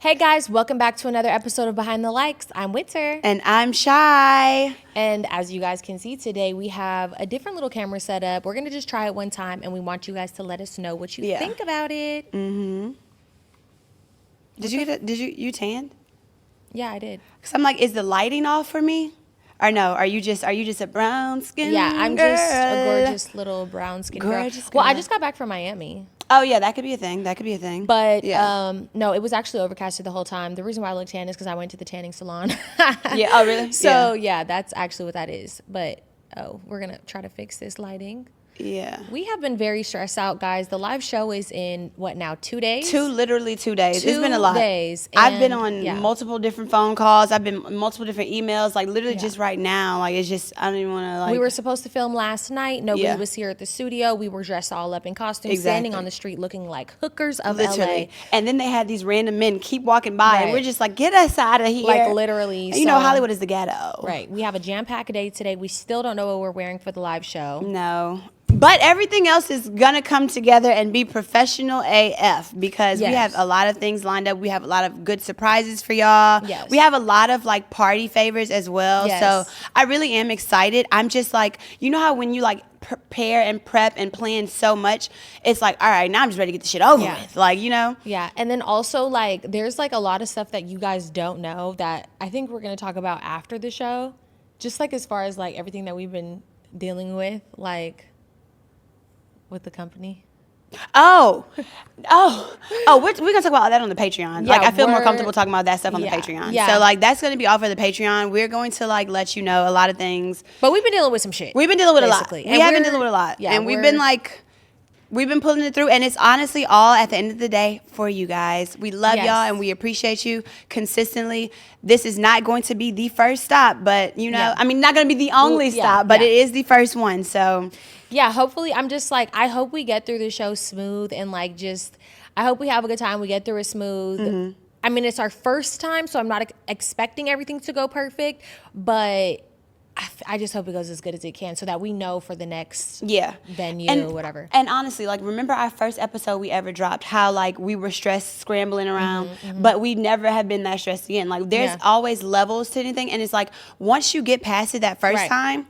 Hey guys, welcome back to another episode of Behind the Likes. I'm Winter. And I'm Shy. And as you guys can see today, we have a different little camera set up. We're going to just try it one time, and we want you guys to let us know what you think about it. Mm-hmm. Did you tanned? Yeah, I did. Because I'm like, is the lighting off for me? Or no, are you just a brown skin Yeah, I'm girl? just a gorgeous little brown skin girl. Well, I just got back from Miami. Oh, yeah, that could be a thing. But, no, it was actually overcasted the whole time. The reason why I look tan is because I went to the tanning salon. Yeah, oh, really? So, yeah, that's actually what that is. But, we're going to try to fix this lighting. Yeah. We have been very stressed out, guys. The live show is in, what now, 2 days? Literally 2 days. It's been a 2 lot. days. I've been on multiple different phone calls. I've been on multiple different emails. Like, literally just right now. Like, it's just, I don't even want to, like. We were supposed to film last night. Nobody was here at the studio. We were dressed all up in costumes, standing on the street looking like hookers of LA. And then they had these random men keep walking by, and we're just like, get us out of here. Like, literally. You know, Hollywood is the ghetto. Right. We have a jam-packed day today. We still don't know what we're wearing for the live show. No. But everything else is going to come together and be professional AF because we have a lot of things lined up. We have a lot of good surprises for y'all. Yes. We have a lot of, like, party favors as well. Yes. So I really am excited. I'm just, like, you know how when you, like, prepare and prep and plan so much, it's like, all right, now I'm just ready to get the shit over with. Like, you know? Yeah. And then also, like, there's, like, a lot of stuff that you guys don't know that I think we're going to talk about after the show. Just, like, as far as, like, everything that we've been dealing with, like, with the company. We're gonna talk about that on the Patreon. Yeah, like, I feel more comfortable talking about that stuff on the Patreon. Yeah. So, like, that's gonna be all for the Patreon. We're going to, like, let you know a lot of things. But we've been dealing with some shit. We've been dealing with basically. a lot. We have been dealing with a lot. Yeah, and we've been pulling it through, and it's honestly all at the end of the day for you guys. We love y'all, and we appreciate you consistently. This is not going to be the first stop, but, you know, I mean, not going to be the only stop, but it is the first one, so. Yeah, hopefully, I'm just like, I hope we get through the show smooth and, like, I hope we have a good time. We get through it smooth. Mm-hmm. I mean, it's our first time, so I'm not expecting everything to go perfect, but I just hope it goes as good as it can so that we know for the next venue or whatever. And honestly, like, remember our first episode we ever dropped, how, like, we were stressed, scrambling around, but we never have been that stressed again. Like, there's always levels to anything, and it's like, once you get past it that first time,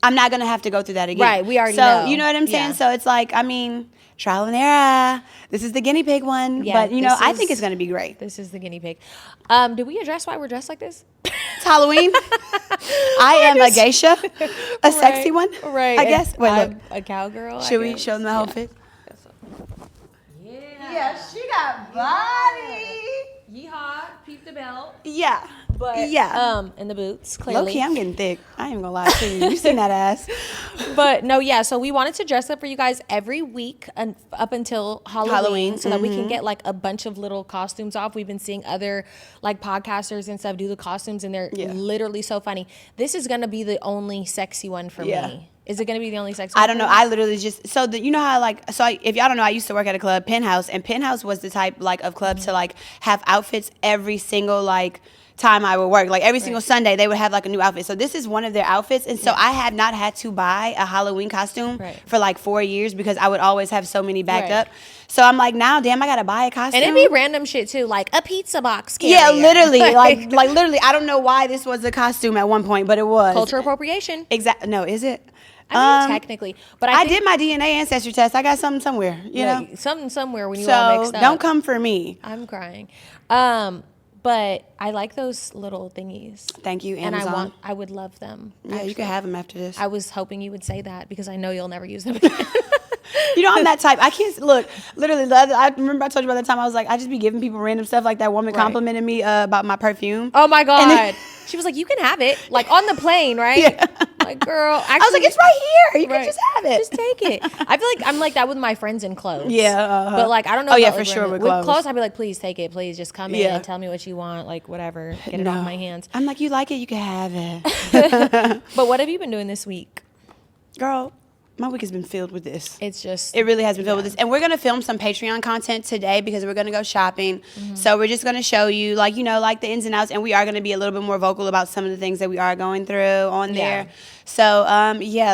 I'm not going to have to go through that again. Right, we already know. So, you know what I'm saying? So, it's like, I mean, trial and error. This is the guinea pig one. Yeah, but, you know, I think it's going to be great. This is the guinea pig. Did we address why we're dressed like this? It's Halloween. I am a geisha, a sexy one. Right. I guess. Wait, I'm a cowgirl. Should we show them the outfit? Yeah, she got body. Yeehaw, peep the belt. Yeah. But, and the boots, clearly. Low-key, I'm getting thick. I ain't gonna lie to you. You seen that ass. But, no, so we wanted to dress up for you guys every week up until Halloween so that we can get, like, a bunch of little costumes off. We've been seeing other, like, podcasters and stuff do the costumes, and they're literally so funny. This is gonna be the only sexy one for me. Is it going to be the only sexy one? I don't know. I literally just, you know how, like, if y'all don't know, I used to work at a club, Penthouse, and Penthouse was the type, like, of club to, like, have outfits every single, like, time I would work. Like, every single Sunday, they would have, like, a new outfit. So this is one of their outfits. And so I have not had to buy a Halloween costume for, like, 4 years because I would always have so many backed up. So I'm like, now, damn, I got to buy a costume. And it'd be random shit, too, like a pizza box carrier. Yeah, literally. like, literally, I don't know why this was a costume at one point, but it was. Cultural appropriation. Exactly. No, is it? I mean, technically, but I did my DNA ancestry test. I got something somewhere, you know? Something somewhere when you all mixed up. So don't come for me. I'm crying. But I like those little thingies. Thank you, Amazon. And I would love them. Yeah, you can have them after this. I was hoping you would say that because I know you'll never use them again. You know, I'm that type. I can't, look, literally, I remember I told you about that time I was like, I just be giving people random stuff. Like that woman complimented me about my perfume. Oh my God. Then, she was like, you can have it. Like on the plane, right? Yeah. Like, girl. Actually, I was like, it's right here. You can just have it. Just take it. I feel like I'm like that with my friends in clothes. Yeah. But like, I don't know. Oh, yeah, for sure with clothes. I'd be like, please take it. Please just come in and tell me what you want. Like, whatever. Get it off my hands. I'm like, you like it? You can have it. But what have you been doing this week? Girl, my week has been filled with this. It really has been filled with this. And we're going to film some Patreon content today because we're going to go shopping. So we're just going to show you, like, you know, like the ins and outs. And we are going to be a little bit more vocal about some of the things that we are going through on there. So,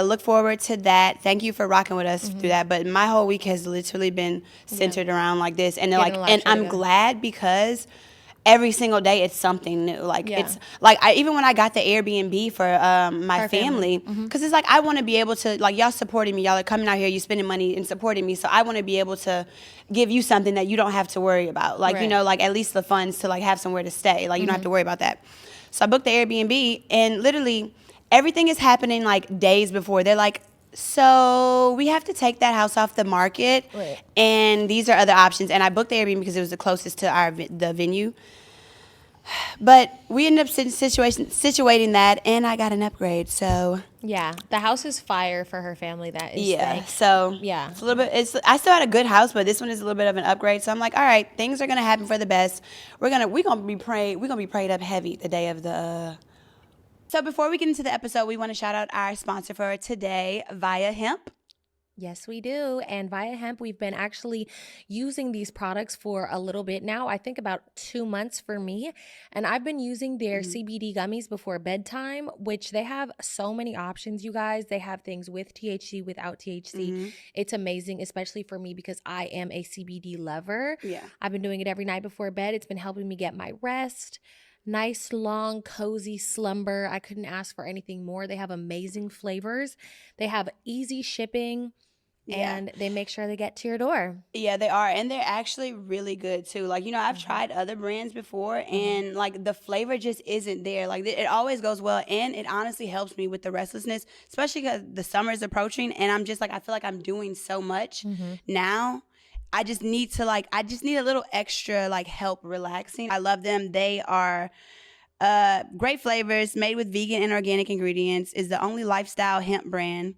look forward to that. Thank you for rocking with us through that. But my whole week has literally been centered around like this. And they're like, and I'm glad because every single day it's something new. Like it's like even when I got the Airbnb for my family, because it's like I want to be able to, like, y'all supporting me, y'all are coming out here, you spending money and supporting me, so I want to be able to give you something that you don't have to worry about, like you know, like at least the funds to like have somewhere to stay, like you don't have to worry about that. So I booked the Airbnb, and literally everything is happening like days before. They're like, so we have to take that house off the market, and these are other options. And I booked the Airbnb because it was the closest to the venue. But we ended up situating that, and I got an upgrade. So yeah, the house is fire for her family. That is So yeah, it's a little bit. I still had a good house, but this one is a little bit of an upgrade. So I'm like, all right, things are gonna happen for the best. We're gonna be prayed up heavy the day of the. So before we get into the episode, we want to shout out our sponsor for today, Via Hemp. Yes, we do. And Via Hemp, we've been actually using these products for a little bit now. I think about 2 months for me. And I've been using their CBD gummies before bedtime, which they have so many options, you guys. They have things with THC, without THC. It's amazing, especially for me because I am a CBD lover. Yeah. I've been doing it every night before bed. It's been helping me get my rest. Nice, long, cozy slumber. I couldn't ask for anything more. They have amazing flavors. They have easy shipping, and they make sure they get to your door. Yeah, they are. And they're actually really good, too. Like, you know, I've tried other brands before, and, like, the flavor just isn't there. Like, it always goes well, and it honestly helps me with the restlessness, especially because the summer is approaching, and I'm just, like, I feel like I'm doing so much now. I just need a little extra, like, help relaxing. I love them. They are great flavors, made with vegan and organic ingredients, is the only lifestyle hemp brand.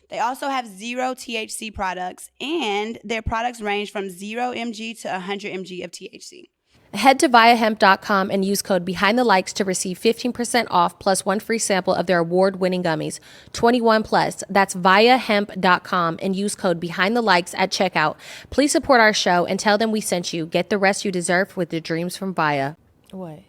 They also have 0 THC products, and their products range from 0 mg to 100 mg of THC. Head to viahemp.com and use code BEHINDTHELIKES to receive 15% off plus 1 free sample of their award-winning gummies. 21 plus. That's viahemp.com and use code BEHINDTHELIKES at checkout. Please support our show and tell them we sent you. Get the rest you deserve with the dreams from Via. What?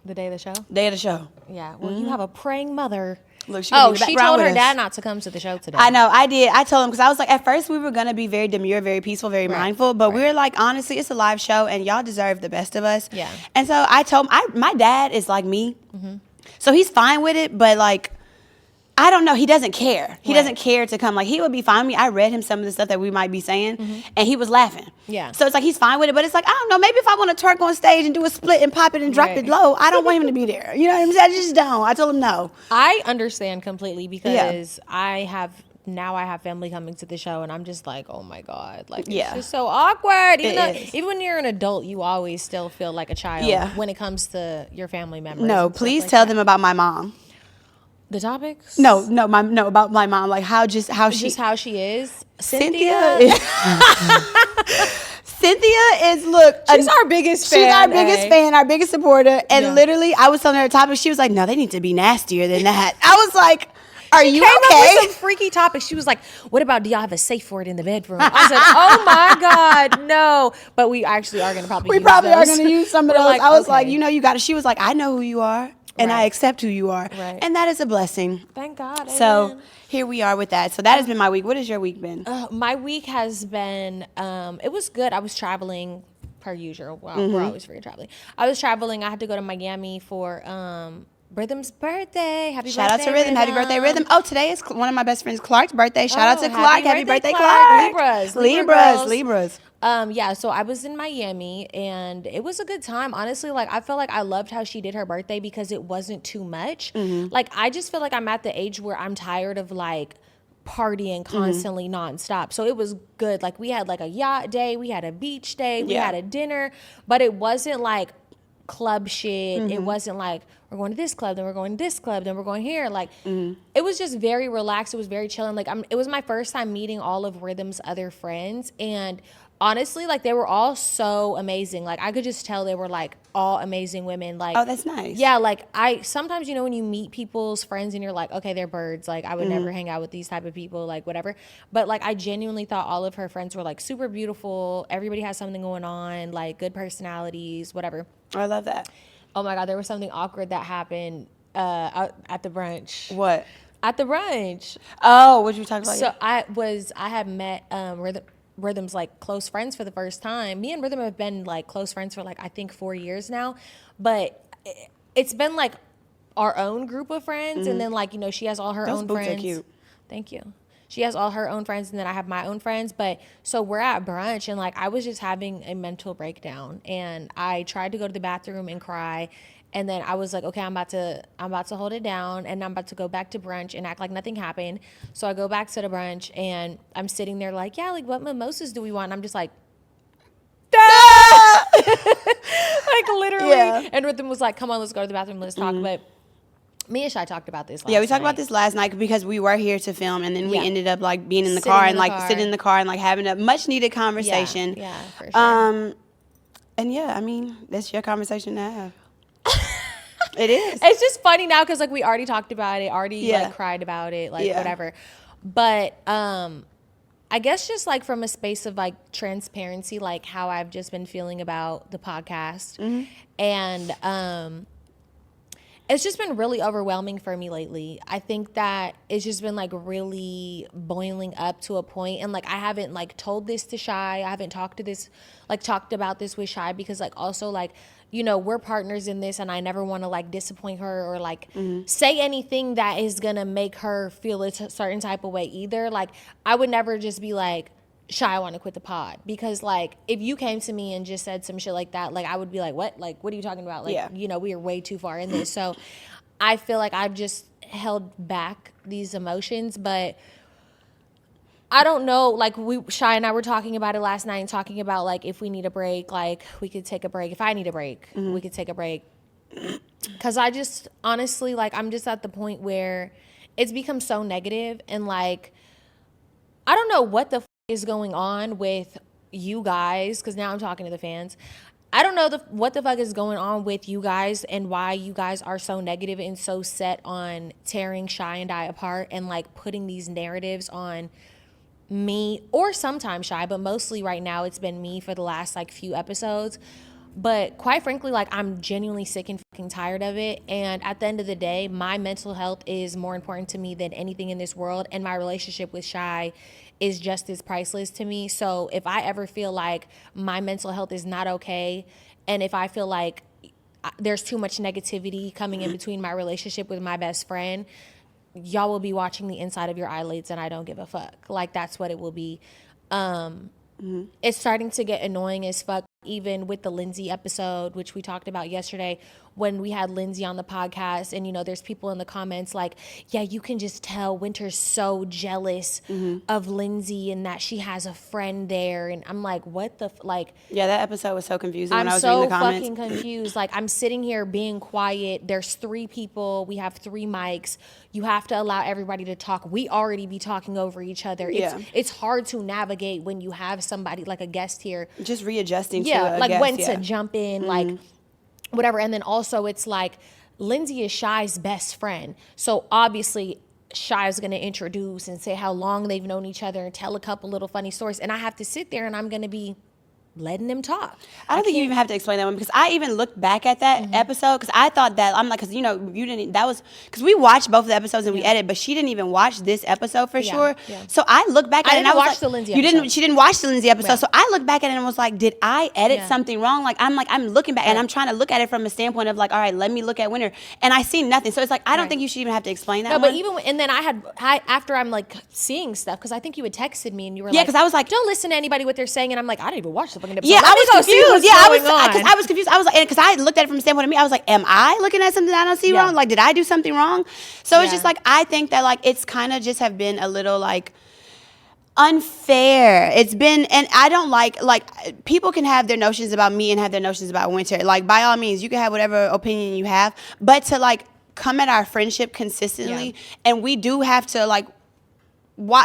The day of the show? Day of the show. Yeah. Well, you have a praying mother. Look, she told her dad not to come to the show today. I know, I did. I told him because I was like, at first we were going to be very demure, very peaceful, very mindful, but we were like, honestly, it's a live show and y'all deserve the best of us. Yeah. And so I told him, my dad is like me. So he's fine with it, but like, I don't know. He doesn't care. He doesn't care to come. Like, he would be fine with me. I read him some of the stuff that we might be saying, and he was laughing. Yeah. So it's like he's fine with it, but it's like, I don't know. Maybe if I want to twerk on stage and do a split and pop it and drop it low, I don't want him to be there. You know what I'm saying? I just don't. I told him no. I understand completely because I have family coming to the show, and I'm just like, oh my God. Like, it's just so awkward. Even when you're an adult, you always still feel like a child when it comes to your family members. No, please tell them about my mom. The topics? No, about my mom. Like how she is. Cynthia is look. She's our biggest fan. She's our biggest fan, our biggest supporter. And literally, I was telling her a topic. She was like, "No, they need to be nastier than that." I was like, "Are you okay?" Came up with some freaky topics. She was like, "What about, do y'all have a safe word in the bedroom?" I said, "Oh my God, no!" But we actually are gonna probably. We probably are gonna use some of those. Like, I was like, you know, you got it. She was like, "I know who you are." And I accept who you are. Right. And that is a blessing. Thank God. So here we are with that. So that has been my week. What has your week been? My week has been, it was good. I was traveling per usual. Well, we're always free traveling. I was traveling. I had to go to Miami for Rhythm's birthday. Shout out to Rhythm. Happy birthday, Rhythm. Oh, today is one of my best friends, Clark's birthday. Shout out to Clark. Happy birthday, Clark. Libras. Yeah, so I was in Miami, and it was a good time. Honestly, like, I felt like I loved how she did her birthday because it wasn't too much. Like, I just feel like I'm at the age where I'm tired of, like, partying constantly nonstop. So it was good. Like, we had, like, a yacht day. We had a beach day. We had a dinner. But it wasn't, like, club shit. It wasn't, like, we're going to this club, then we're going to this club, then we're going here. Like, it was just very relaxed. It was very chilling. Like, it was my first time meeting all of Rhythm's other friends, and honestly, like, they were all so amazing. Like, I could just tell they were, like, all amazing women. Like, oh, that's nice. Yeah, like, sometimes, you know, when you meet people's friends and you're like, okay, they're birds. Like, I would never hang out with these type of people, like, whatever. But, like, I genuinely thought all of her friends were, like, super beautiful. Everybody has something going on, like, good personalities, whatever. I love that. Oh, my God, there was something awkward that happened at the brunch. What? At the brunch. Oh, what you talking about? So I had met Rhythm's like close friends for the first time. Me and Rhythm have been like close friends for like I think 4 years now, but it's been like our own group of friends, and then like she has all her Those own boots friends. are cute. Thank you. She has all her own friends, and then I have my own friends. But so we're at brunch, and like I was just having a mental breakdown, and I tried to go to the bathroom and cry. And then I was like, okay, I'm about to hold it down, and I'm about to go back to brunch and act like nothing happened. So I go back to the brunch, and I'm sitting there like, yeah, like what mimosas do we want? And I'm just like, like literally. Yeah. And Rhythm was like, come on, let's go to the bathroom, let's talk. But me and Shy talked about this last Yeah, we talked night. about this last night because we were here to film, and then we Yeah. ended up like being in the Sitting car in and the like car. sitting in the car and like having a much needed conversation. Yeah, for sure. And yeah, I mean, that's your conversation to have. It is. It's just funny now because like we already talked about it, already Yeah. like cried about it, like Yeah. whatever. But I guess just like from a space of like transparency, like how I've just been feeling about the podcast, and it's just been really overwhelming for me lately. I think that it's just been like really boiling up to a point, and like I haven't like told this to Shy. I haven't talked about this with Shy because like also like we're partners in this, and I never want to like disappoint her or like say anything that is gonna make her feel a certain type of way either. Like I would never just be like, Shy, I want to quit the pod, because like if you came to me and just said some shit like that, like I would be like, what are you talking about? Like Yeah. we are way too far in this. So I feel like I've just held back these emotions, but I don't know, like Shy and I were talking about it last night and talking about like if we need a break, like we could take a break. If I need a break, we could take a break. Cause I just honestly, like I'm just at the point where it's become so negative, and like I don't know what the is going on with you guys, because now I'm talking to the fans. I don't know what the fuck is going on with you guys and why you guys are so negative and so set on tearing Shy and I apart and like putting these narratives on me, or sometimes Shy, but mostly right now it's been me for the last like few episodes. But quite frankly, like I'm genuinely sick and fucking tired of it. And at the end of the day, my mental health is more important to me than anything in this world. And my relationship with Shy is just as priceless to me. So if I ever feel like my mental health is not okay, and if I feel like there's too much negativity coming in between my relationship with my best friend, y'all will be watching the inside of your eyelids, and I don't give a fuck. Like that's what it will be. It's starting to get annoying as fuck, even with the Lindsay episode, which we talked about yesterday when we had Lindsay on the podcast. And, there's people in the comments like, yeah, you can just tell Winter's so jealous of Lindsay and that she has a friend there. And I'm like, what the, like. Yeah, that episode was so confusing when I I'm was reading so the comments. fucking confused. Like, I'm sitting here being quiet. There's 3 people. We have 3 mics. You have to allow everybody to talk. We already be talking over each other. Yeah. It's hard to navigate when you have somebody like a guest here. Just readjusting to Yeah, a like guest, when yeah. to jump in, like whatever. And then also it's like Lindsay is Shy's best friend. So obviously Shy is going to introduce and say how long they've known each other and tell a couple little funny stories. And I have to sit there and I'm going to be letting them talk. I don't think you even have to explain that one, because I even looked back at that episode, because I thought that, I'm like, because you didn't, that was, because we watched both of the episodes and we edited, but she didn't even watch this episode for sure. Yeah. So I looked back at it and I was watch like, the Lindsay you episode. didn't, she didn't watch the Lindsay episode. Yeah. So I looked back at it and was like, did I edit Yeah. something wrong? I'm looking back and I'm trying to look at it from a standpoint of like, all right, let me look at Winter, and I see nothing. So it's like, I don't think you should even have to explain that. No, but even and then after I'm like seeing stuff, because I think you had texted me and you were like, because I was like, don't listen to anybody what they're saying, and I'm like, I didn't even watch the fucking episode. yeah, Let I me was go see confused. what's Yeah, I going was, on. because I was confused. I was like, because I looked at it from the standpoint of me, I was like, am I looking at something that I don't see wrong? Like, did I do something wrong? So it's just like, I think that like it's kind of just have been a little like unfair. It's been, and I don't like people can have their notions about me and have their notions about Winter. Like, by all means, you can have whatever opinion you have, but to like come at our friendship consistently, and we do have to like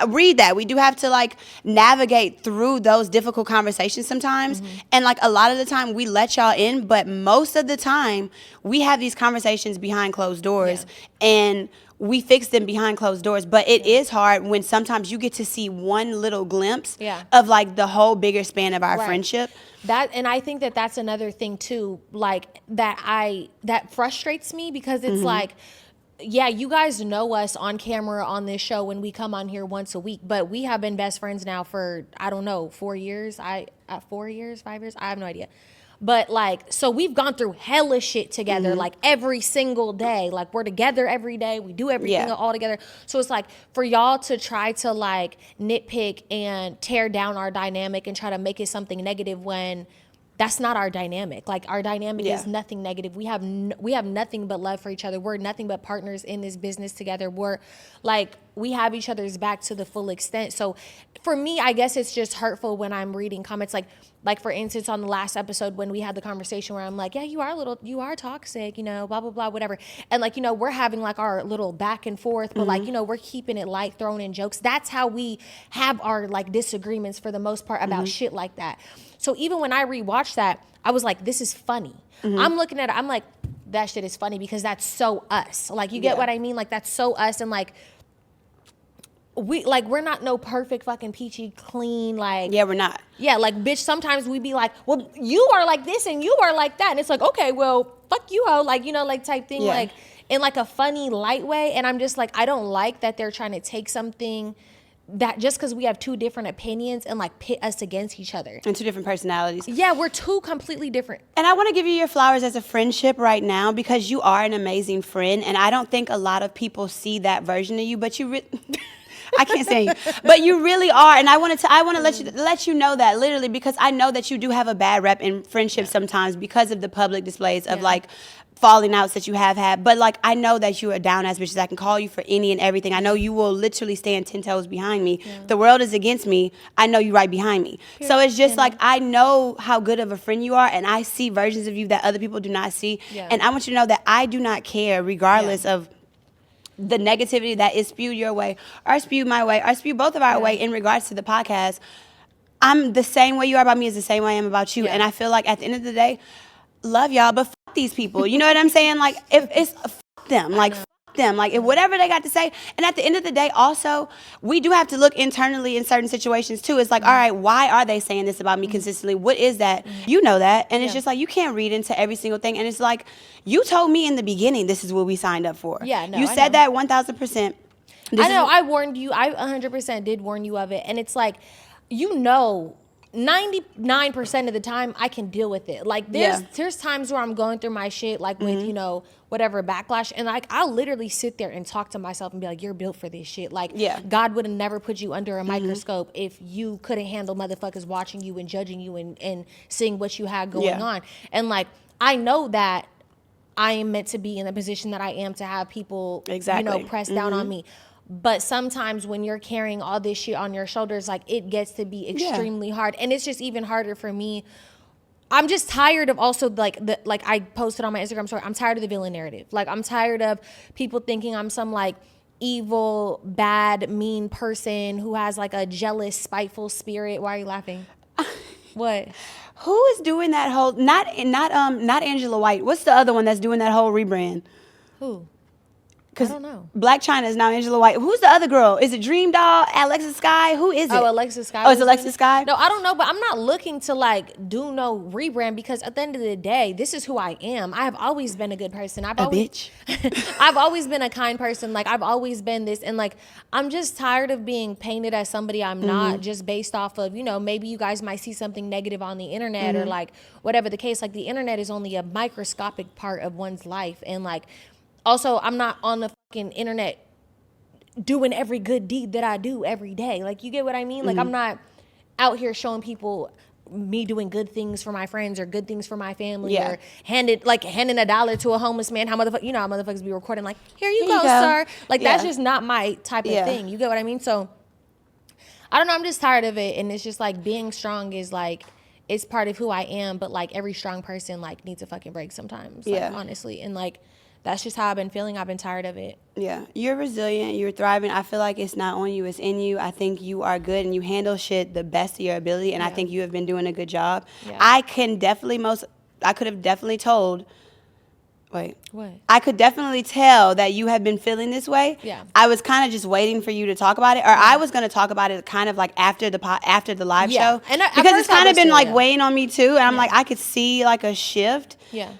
read that. We do have to like navigate through those difficult conversations sometimes. And like a lot of the time we let y'all in, but most of the time we have these conversations behind closed doors and we fix them behind closed doors. But it is hard when sometimes you get to see one little glimpse of like the whole bigger span of our friendship. And I think that that's another thing too, like that frustrates me, because it's like, yeah, you guys know us on camera on this show when we come on here once a week, but we have been best friends now for, I don't know, 4 years. 4 years, 5 years. I have no idea. But like, so we've gone through hella shit together, like every single day. Like we're together every day. We do everything all together. So it's like for y'all to try to like nitpick and tear down our dynamic and try to make it something negative when that's not our dynamic. Like our dynamic is nothing negative. We have nothing but love for each other. We're nothing but partners in this business together. We're like, we have each other's back to the full extent. So for me, I guess it's just hurtful when I'm reading comments like for instance, on the last episode when we had the conversation where I'm like, yeah, you are toxic, you know, blah, blah, blah, whatever. And like, you know, we're having like our little back and forth, but like, you know, we're keeping it light, throwing in jokes. That's how we have our like disagreements for the most part about shit like that. So even when I rewatched that, I was like, this is funny. I'm looking at it, I'm like, that shit is funny because that's so us. Like, you get what I mean? Like, that's so us. And like, we're not no perfect fucking peachy clean, like. Yeah, we're not. Yeah, like, bitch, sometimes we be like, well, you are like this and you are like that. And it's like, okay, well, fuck you, ho. Like, you know, like type thing, like in like a funny, light way. And I'm just like, I don't like that they're trying to take something that just because we have two different opinions and like pit us against each other. And two different personalities. Yeah, we're two completely different. And I want to give you your flowers as a friendship right now because you are an amazing friend. And I don't think a lot of people see that version of you, but you I can't say you, but you really are. And I want to let you know that literally because I know that you do have a bad rep in friendships sometimes because of the public displays of like falling outs that you have had. But like, I know that you are down ass bitches. I can call you for any and everything. I know you will literally stand 10 toes behind me. Yeah. The world is against me. I know you right behind me. Period. So it's just like, I know how good of a friend you are. And I see versions of you that other people do not see. Yeah. And I want you to know that I do not care regardless of the negativity that is spewed your way or spewed my way or spewed both of our way in regards to the podcast. I'm the same way you are about me is the same way I am about you. And I feel like at the end of the day, love y'all, but fuck these people. You know what I'm saying? Like, if it's fuck them, like fuck them, like if whatever they got to say. And at the end of the day, also, we do have to look internally in certain situations too. It's like, all right, why are they saying this about me consistently? What is that? You know that, and it's just like you can't read into every single thing. And it's like you told me in the beginning, this is what we signed up for. Yeah, no, you said that 1,000%. I know. I warned you. I 100% did warn you of it, and it's like, you know. 99% of the time I can deal with it. Like there's times where I'm going through my shit like with, you know, whatever backlash, and like I'll literally sit there and talk to myself and be like, you're built for this shit. Like God would have never put you under a microscope if you couldn't handle motherfuckers watching you and judging you and seeing what you had going on. And like I know that I am meant to be in the position that I am to have people you know press down on me. But sometimes when you're carrying all this shit on your shoulders, like it gets to be extremely hard. And it's just even harder for me. I'm just tired of also like I posted on my Instagram story, I'm tired of the villain narrative. Like I'm tired of people thinking I'm some like evil, bad, mean person who has like a jealous, spiteful spirit. Why are you laughing? What? Who is doing that whole not Angela White. What's the other one that's doing that whole rebrand? Who? I don't know. Black China is now Angela White. Who's the other girl? Is it Dream Doll? Alexis Sky? Who is it? Oh, Alexis Sky. Oh, it's Alexis Sky? No, I don't know, but I'm not looking to like do no rebrand because at the end of the day, this is who I am. I have always been a good person. Bitch. I've always been a kind person. Like I've always been this, and like I'm just tired of being painted as somebody I'm not, just based off of, you know, maybe you guys might see something negative on the internet or like whatever the case. Like the internet is only a microscopic part of one's life, and like also I'm not on the fucking internet doing every good deed that I do every day. Like, you get what I mean? Like, I'm not out here showing people me doing good things for my friends or good things for my family or handing $1 to a homeless man. How motherfuckers, you know how motherfuckers be recording like, here you go, sir. Like, that's just not my type of thing. You get what I mean? So, I don't know. I'm just tired of it. And it's just like being strong is like, it's part of who I am. But like every strong person like needs a fucking break sometimes. Like, honestly. And like, that's just how I've been feeling. I've been tired of it. Yeah. You're resilient. You're thriving. I feel like it's not on you. It's in you. I think you are good and you handle shit the best of your ability. And I think you have been doing a good job. Yeah. I could have definitely told. Wait. What? I could definitely tell that you have been feeling this way. Yeah. I was kind of just waiting for you to talk about it. Or I was going to talk about it kind of like after the live show. And because it's kind of been like weighing on me too. And I'm like, I could see like a shift. Yeah.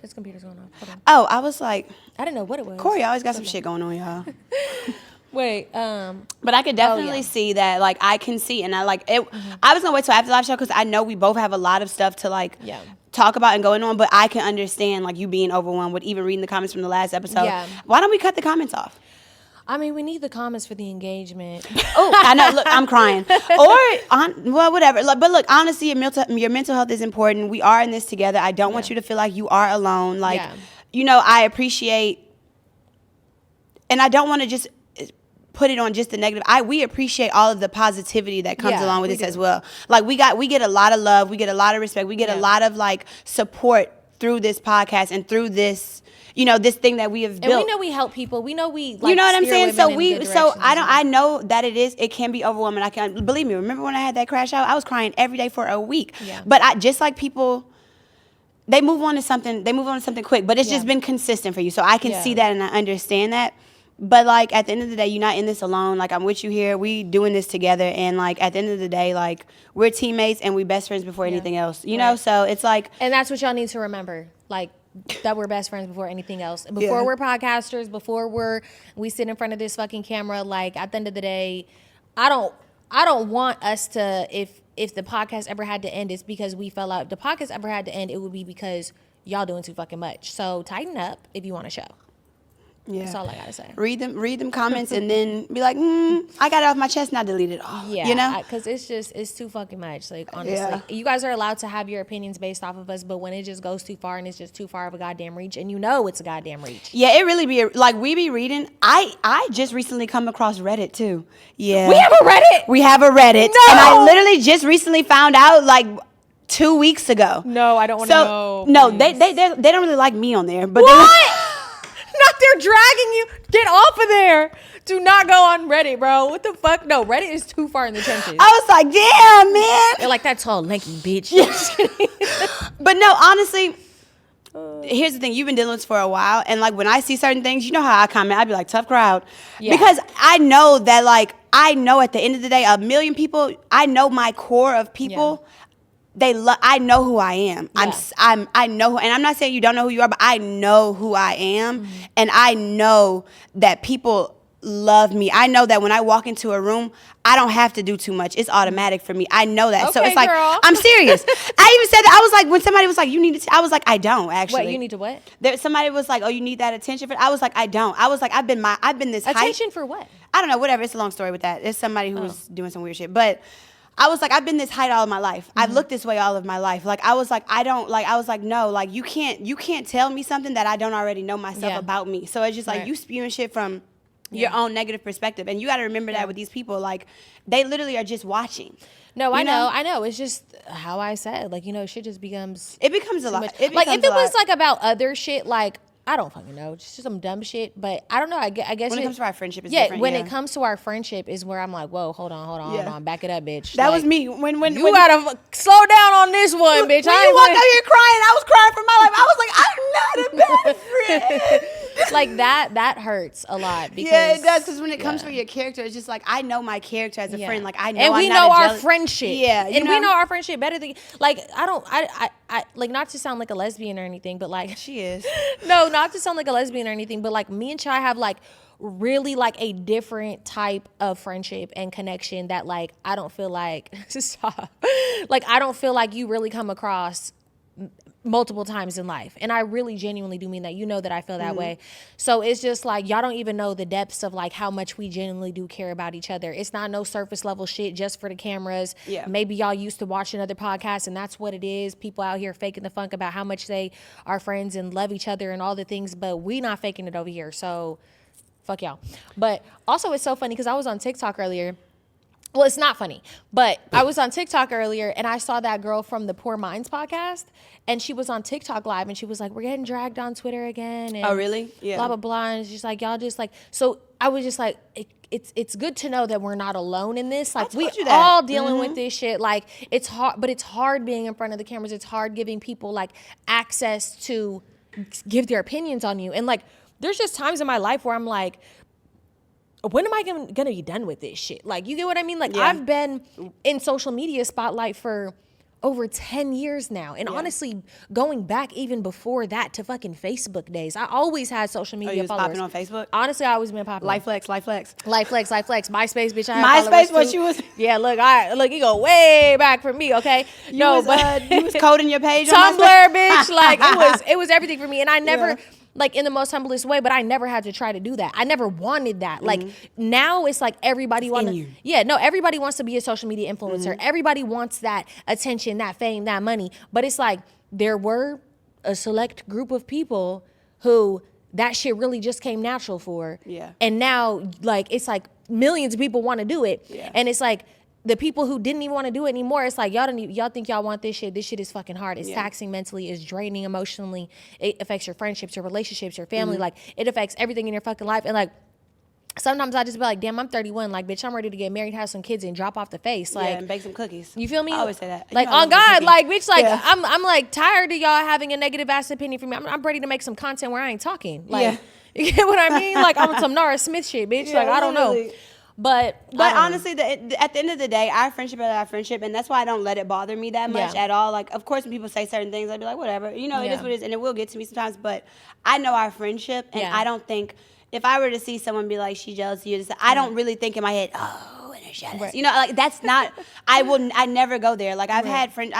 His computer's going off. Hold on. Oh, I was like, I didn't know what it was. Corey always got some shit going on, y'all. Wait, but I could definitely see that. Like, I can see, and I like it. I was gonna wait till after the live show because I know we both have a lot of stuff to like talk about and going on. But I can understand like you being overwhelmed with even reading the comments from the last episode. Yeah. Why don't we cut the comments off? I mean, we need the comments for the engagement. Oh, I know. Look, I'm crying. Well, whatever. But look, honestly, your mental health is important. We are in this together. I don't want you to feel like you are alone. Like, you know, I appreciate, and I don't want to just put it on just the negative. We appreciate all of the positivity that comes along with this as well. Like, we get a lot of love. We get a lot of respect. We get a lot of like support through this podcast and through this. You know, this thing that we have built. And we know we help people. We know we like, you know what I'm saying? So I I know that it can be overwhelming. I can believe me. Remember when I had that crash out? I was crying every day for a week. Yeah. But just like people, they move on to something quick. But it's just been consistent for you. So I can see that and I understand that. But like at the end of the day, you're not in this alone. Like I'm with you here. We doing this together. And like at the end of the day, like we're teammates and we best friends before anything else. You know? So it's like, and that's what y'all need to remember. Like, that we're best friends before anything else. Before we're podcasters, before we sit in front of this fucking camera, like at the end of the day, I don't want us to, if the podcast ever had to end, it's because we fell out. If the podcast ever had to end, it would be because y'all doing too fucking much. So tighten up if you want to show. Yeah. That's all I gotta say. Read them comments and then be like, I got it off my chest, not delete it all. Yeah, you know? Because it's too fucking much. Like, honestly, you guys are allowed to have your opinions based off of us, but when it just goes too far and it's just too far of a goddamn reach, and you know it's a goddamn reach. Yeah, it really be, like, we be reading. I just recently come across Reddit, too. Yeah. We have a Reddit? We have a Reddit. No! And I literally just recently found out, like, 2 weeks ago. No, I don't want to know. No, they don't really like me on there. But what? Not they're dragging you. Get off of there. Do not go on Reddit, bro. What the fuck? No, Reddit is too far in the trenches. I was like, damn, man. They're like, that tall, lanky bitch. But no, honestly, here's the thing. You've been dealing with this for a while. And like when I see certain things, you know how I comment. I'd be like, tough crowd. Yeah. Because I know that like, I know at the end of the day, 1 million people, I know my core of people. Yeah. I know who I am. Yeah. I know, and I'm not saying you don't know who you are, but I know who I am, and I know that people love me. I know that when I walk into a room, I don't have to do too much. It's automatic for me. I know that. Okay, so it's like, girl. I'm serious. I even said that. I was like, when somebody was like, you need to, I was like, I don't actually. What, you need to what? Somebody was like, oh, you need that attention for, I was like, I don't. I was like, I've been this attention for what? I don't know, whatever. It's a long story with that. It's somebody who was doing some weird shit, but I was like, I've been this height all of my life. I've looked this way all of my life. Like, I was like, no, like, you can't tell me something that I don't already know myself about me. So it's just like, you spewing shit from your own negative perspective. And you got to remember that with these people, like, they literally are just watching. No, I know. It's just how I said, like, you know, shit just becomes. It becomes a lot. Like, if it was like about other shit, like, I don't fucking know. Just some dumb shit. But I don't know. I guess when it comes to our friendship, it's different. When it comes to our friendship is where I'm like, whoa, hold on. Back it up, bitch. That was me. When you gotta slow down on this one, bitch. When you walked out here crying, I was crying for my life. I was like, I'm not a bad friend. Like that hurts a lot. Because, yeah, it does. Because when it comes for your character, it's just like, I know my character as a friend. Like, I know and we know our friendship. Yeah. And we know our friendship better than, like, I like, not to sound like a lesbian or anything, but like. She is. No, not to sound like a lesbian or anything, but like me and Chai have like really like a different type of friendship and connection that like, I don't feel like, stop. Like, I don't feel like you really come across multiple times in life. And I really genuinely do mean that. You know that I feel that way. So it's just like, y'all don't even know the depths of like how much we genuinely do care about each other. It's not no surface level shit just for the cameras. Yeah. Maybe y'all used to watch another podcast and that's what it is. People out here faking the funk about how much they are friends and love each other and all the things, but we not faking it over here. So fuck y'all. But also it's so funny because I was on TikTok earlier. Well, it's not funny, but I was on TikTok earlier and I saw that girl from the Poor Minds podcast and she was on TikTok live and she was like, we're getting dragged on Twitter again. And oh, really? Yeah. Blah, blah, blah. And she's like, y'all just like, so I was just like, it's good to know that we're not alone in this. Like, we all dealing with this shit. Like, it's hard, but it's hard being in front of the cameras. It's hard giving people like access to give their opinions on you. And like, there's just times in my life where I'm like, when am I gonna be done with this shit? Like, you get what I mean? Like, I've been in social media spotlight for over 10 years now. And honestly, going back even before that to fucking Facebook days, I always had social media you was followers. popping on Facebook? Honestly, I always been popping. Life flex. MySpace, bitch. I had MySpace, followers what too. you was? Yeah, look, you go way back from me, okay? You was coding your page on Tumblr, MySpace? bitch. Like it was everything for me. And I never like in the most humblest way, but I never had to try to do that. I never wanted that. Like now it's like everybody everybody wants to be a social media influencer. Everybody wants that attention, that fame, that money. But it's like there were a select group of people who that shit really just came natural for. Yeah. And now like it's like millions of people want to do it. Yeah. And it's like the people who didn't even want to do it anymore, it's like y'all think y'all want this shit. This shit is fucking hard. It's taxing mentally, it's draining emotionally. It affects your friendships, your relationships, your family. Like it affects everything in your fucking life. And like sometimes I just be like, damn, I'm 31. Like, bitch, I'm ready to get married, have some kids, and drop off the face. Like, and bake some cookies. You feel me? I always say that. Like, on God, like, bitch, like, I'm like tired of y'all having a negative ass opinion for me. I'm ready to make some content where I ain't talking. Like, you get what I mean? Like, I'm some Nara Smith shit, bitch. Like, I don't know. But honestly, at the end of the day, our friendship is our friendship, and that's why I don't let it bother me that much at all. Like, of course, when people say certain things, I'd be like, whatever. You know, it is what it is, and it will get to me sometimes. But I know our friendship, and I don't think if I were to see someone be like, she's jealous of you, I don't really think in my head, oh, and they're jealous. Right. You know, like that's not. I never go there. Like I've had friends.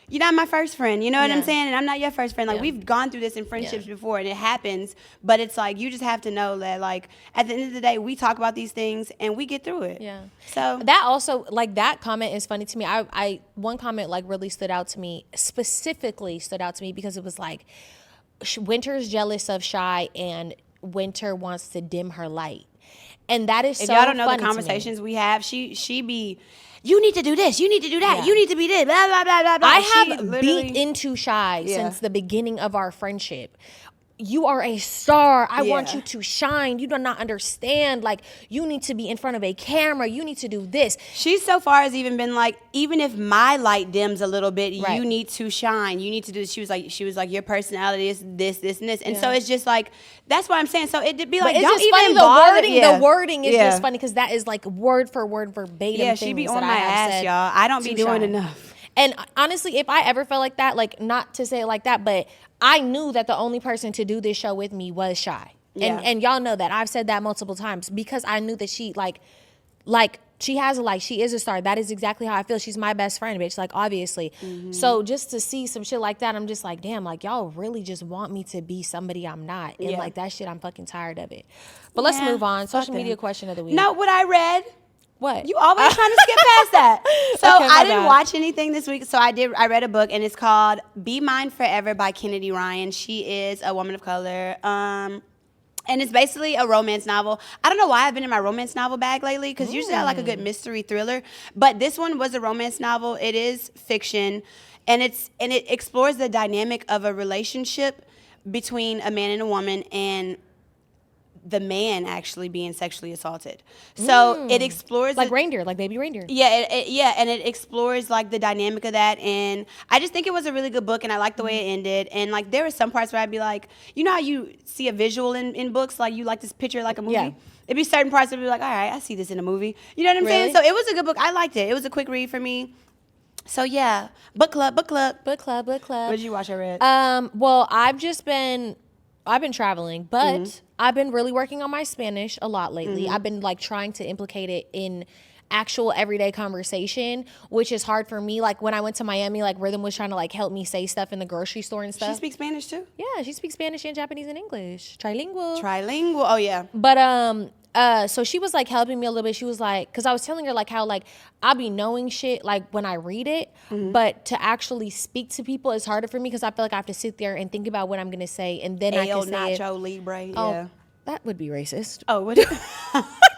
You're not my first friend, you know what I'm saying? And I'm not your first friend. Like, we've gone through this in friendships before, and it happens. But it's like, you just have to know that, like, at the end of the day, we talk about these things, and we get through it. Yeah. So that also, like, that comment is funny to me. I one comment, like, really specifically stood out to me because it was like, Winter's jealous of Shy, and Winter wants to dim her light. And that is so funny. If y'all don't know the conversations we have, she be... You need to do this. You need to do that. Yeah. You need to be this. Blah, blah, blah, blah, blah. I have beat into Shy since the beginning of our friendship. You are a star. I want you to shine. You do not understand. Like, you need to be in front of a camera. You need to do this. She so far has even been like, even if my light dims a little bit, you need to shine. You need to do this. She was like, your personality is this, this, and this. And so it's just like, that's what I'm saying. So it'd be like, don't even bother. The wording is just funny because that is like word for word verbatim. Yeah, she be on my ass, y'all. I don't be doing enough. And honestly, if I ever felt like that, like, not to say it like that, but I knew that the only person to do this show with me was Shy. Yeah. And y'all know that. I've said that multiple times because I knew that she, like she has a light. She is a star. That is exactly how I feel. She's my best friend, bitch, like, obviously. Mm-hmm. So just to see some shit like that, I'm just like, damn, like, y'all really just want me to be somebody I'm not. And, like, that shit, I'm fucking tired of it. But let's move on. Social media question of the week. No, what I read... What? You always trying to skip past that. So I didn't watch anything this week. So I read a book, and it's called Be Mine Forever by Kennedy Ryan. She is a woman of color. And it's basically a romance novel. I don't know why I've been in my romance novel bag lately, because usually I like a good mystery thriller. But this one was a romance novel. It is fiction, and it explores the dynamic of a relationship between a man and a woman, and the man actually being sexually assaulted. So it explores like reindeer, like baby reindeer. Yeah, and it explores like the dynamic of that, and I just think it was a really good book, and I like the way it ended. And like there were some parts where I'd be like, you know how you see a visual in books, like you like this picture like a movie? Yeah. It'd be certain parts that would be like, all right, I see this in a movie. You know what I'm saying? So it was a good book. I liked it. It was a quick read for me. So yeah, book club. What did you watch or read? Well, I've been traveling, but I've been really working on my Spanish a lot lately. I've been like trying to implicate it in actual everyday conversation, which is hard for me. Like when I went to Miami, like Rhythm was trying to like help me say stuff in the grocery store and stuff. She speaks Spanish too? Yeah, she speaks Spanish and Japanese and English. Trilingual. Oh yeah. But so she was like helping me a little bit. She was like, because I was telling her like how like I'll be knowing shit like when I read it, but to actually speak to people is harder for me because I feel like I have to sit there and think about what I'm gonna say, and then I can say Nacho Libre. Yeah. Oh, that would be racist. Oh, what?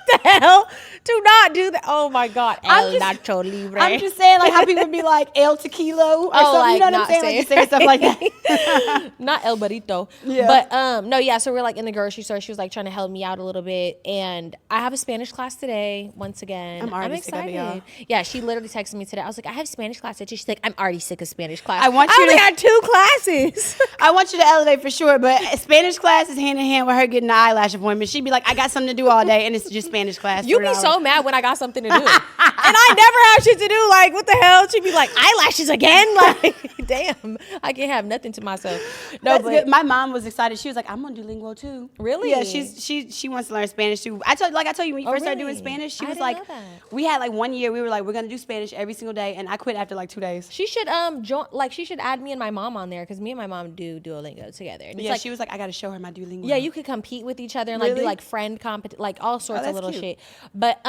What the hell? Do not do that. Oh my God. Nacho Libre. I'm just saying like how people be like El Tequilo or something. Like, you know what I'm saying? Like you say stuff like that. Not El Burrito. Yeah. But no, yeah. So we're like in the grocery store. She was like trying to help me out a little bit, and I have a Spanish class today. Once again, I'm excited. Sick of it, y'all. Yeah, she literally texted me today. I was like, I have Spanish class today. She's like, I'm already sick of Spanish class. I only had 2 classes. I want you to elevate for sure, but Spanish class is hand in hand with her getting an eyelash appointment. She'd be like, I got something to do all day, and it's just Spanish class. You for be $1. so mad when I got something to do. And I never have shit to do. Like, what the hell? She'd be like, eyelashes again? Like, damn. I can't have nothing to myself. No, That's good. My mom was excited. She was like, I'm on Duolingo too. Really? Yeah, she wants to learn Spanish too. I told you when you first started doing really? Spanish, she I was didn't like, know that. we had like 1 year, we were like, we're gonna do Spanish every single day, and I quit after like 2 days. She should join, like, she should add me and my mom on there, because me and my mom do Duolingo together. And it's Yeah, like, she was like, I gotta show her my Duolingo. yeah, you could compete with each other and like do Really? like friend like all sorts of that's little cute. shit. But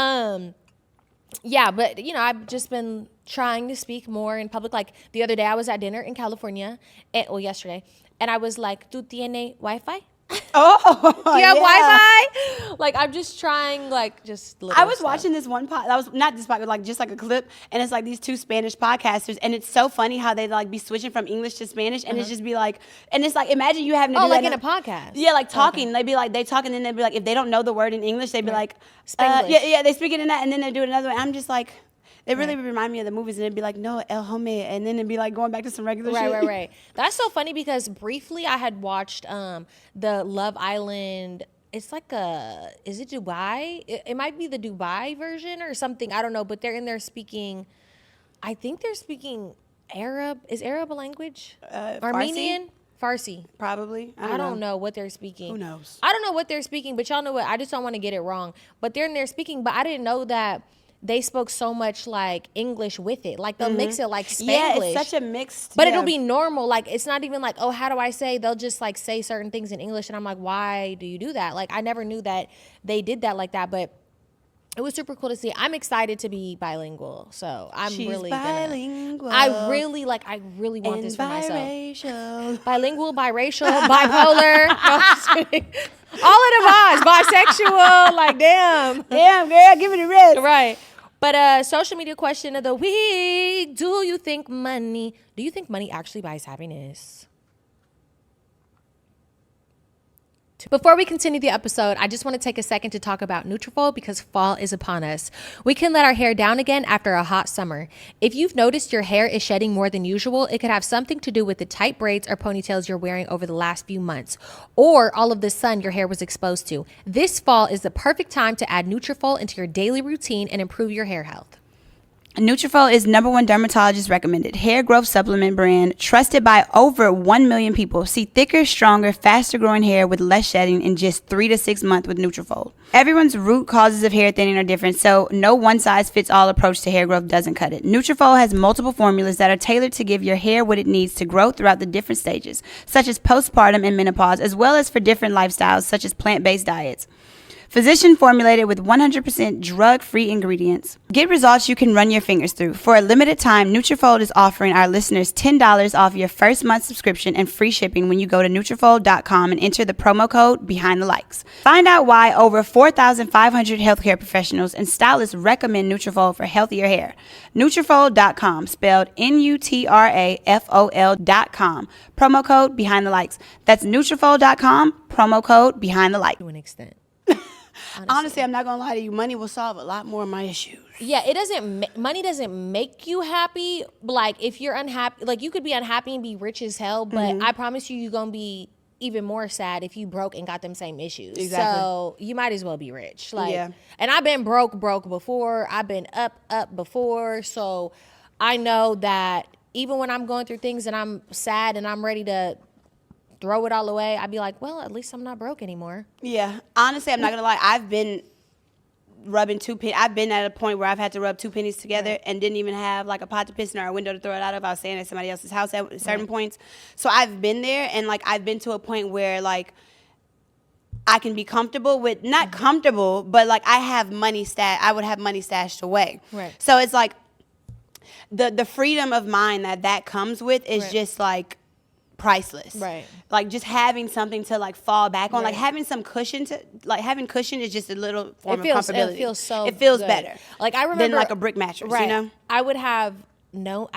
yeah, but you know, I've just been trying to speak more in public. Like the other day I was at dinner in California, yesterday, and I was like, "Tu tiene Wi-Fi?" Oh, Do you have yeah. Wi-Fi? Like I'm just trying, like just little I was stuff. watching this one that was not this podcast, like just like a clip, and it's like these two Spanish podcasters, and it's so funny how they like be switching from English to Spanish, and it's just be like, and it's like imagine you having to do like that in a podcast. Yeah, like talking. They'd be like they talk, and then they'd be like if they don't know the word in English, they'd be like, Spanglish. yeah, they speak it in that, and then they do it another way. I'm just like. They really remind me of the movies, and it'd be like, no, el home, and then it'd be like going back to some regular shit. Right. That's so funny because briefly I had watched the Love Island. It's like is it Dubai? It might be the Dubai version or something. I don't know, but they're in there speaking, I think they're speaking Arab. Is Arab a language? Armenian? Farsi. Probably. I don't know what they're speaking. Who knows? I don't know what they're speaking, but y'all know what? I just don't want to get it wrong. But they're in there speaking, but I didn't know that they spoke so much like English with it. Like they'll mix it like Spanglish. Yeah, it's such a mixed. But yeah. it'll be normal. Like it's not even like, oh, how do I say? They'll just like say certain things in English, and I'm like, why do you do that? Like I never knew that they did that like that, but it was super cool to see. I'm excited to be bilingual, so She's really bilingual. I really want this for myself. Biracial. Bilingual, biracial, bipolar. No, I'm just kidding. All of the vibes. Bisexual. Like damn. Damn, girl, give it a rest. Right. But social media question of the week. Do you think money actually buys happiness? Before we continue the episode, I just want to take a second to talk about Nutrafol because fall is upon us. We can let our hair down again after a hot summer. If you've noticed your hair is shedding more than usual, it could have something to do with the tight braids or ponytails you're wearing over the last few months, or all of the sun your hair was exposed to. This fall is the perfect time to add Nutrafol into your daily routine and improve your hair health. Nutrafol is #1 dermatologist recommended hair growth supplement brand trusted by over 1 million people. See thicker, stronger, faster growing hair with less shedding in just 3 to 6 months with Nutrafol. Everyone's root causes of hair thinning are different, so no one size fits all approach to hair growth doesn't cut it. Nutrafol has multiple formulas that are tailored to give your hair what it needs to grow throughout the different stages, such as postpartum and menopause, as well as for different lifestyles, such as plant-based diets. Physician formulated with 100% drug-free ingredients. Get results you can run your fingers through. For a limited time, Nutrafol is offering our listeners $10 off your first month subscription and free shipping when you go to Nutrafol.com and enter the promo code Behind the Likes. Find out why over 4,500 healthcare professionals and stylists recommend Nutrafol for healthier hair. Nutrafol.com, spelled Nutrafol.com. Promo code Behind the Likes. That's Nutrafol.com, promo code Behind the Likes. To an extent. Honestly, I'm not gonna lie to you. Money will solve a lot more of my issues. Yeah, it doesn't. Money doesn't make you happy. Like if you're unhappy, like you could be unhappy and be rich as hell, but I promise you're gonna be even more sad if you broke and got them same issues. Exactly. So you might as well be rich. Like, Yeah. And I've been broke before. I've been up before. So I know that even when I'm going through things and I'm sad and I'm ready to throw it all away, I'd be like, well, at least I'm not broke anymore. Yeah. Honestly, I'm not gonna lie. I've been rubbing two pennies. I've been at a point where I've had to rub two pennies together and didn't even have like a pot to piss in or a window to throw it out of. I was staying at somebody else's house at certain points. So I've been there, and like I've been to a point where like I can be comfortable with, not comfortable, but like I have money I would have money stashed away. Right. So it's like the freedom of mind that comes with is just like priceless. Right. Like just having something to like fall back on, Right. like having some cushion having cushion is just a little form of comfortability. It feels so It feels good. better. Like I remember than like a brick mattress, right. you know? I would have no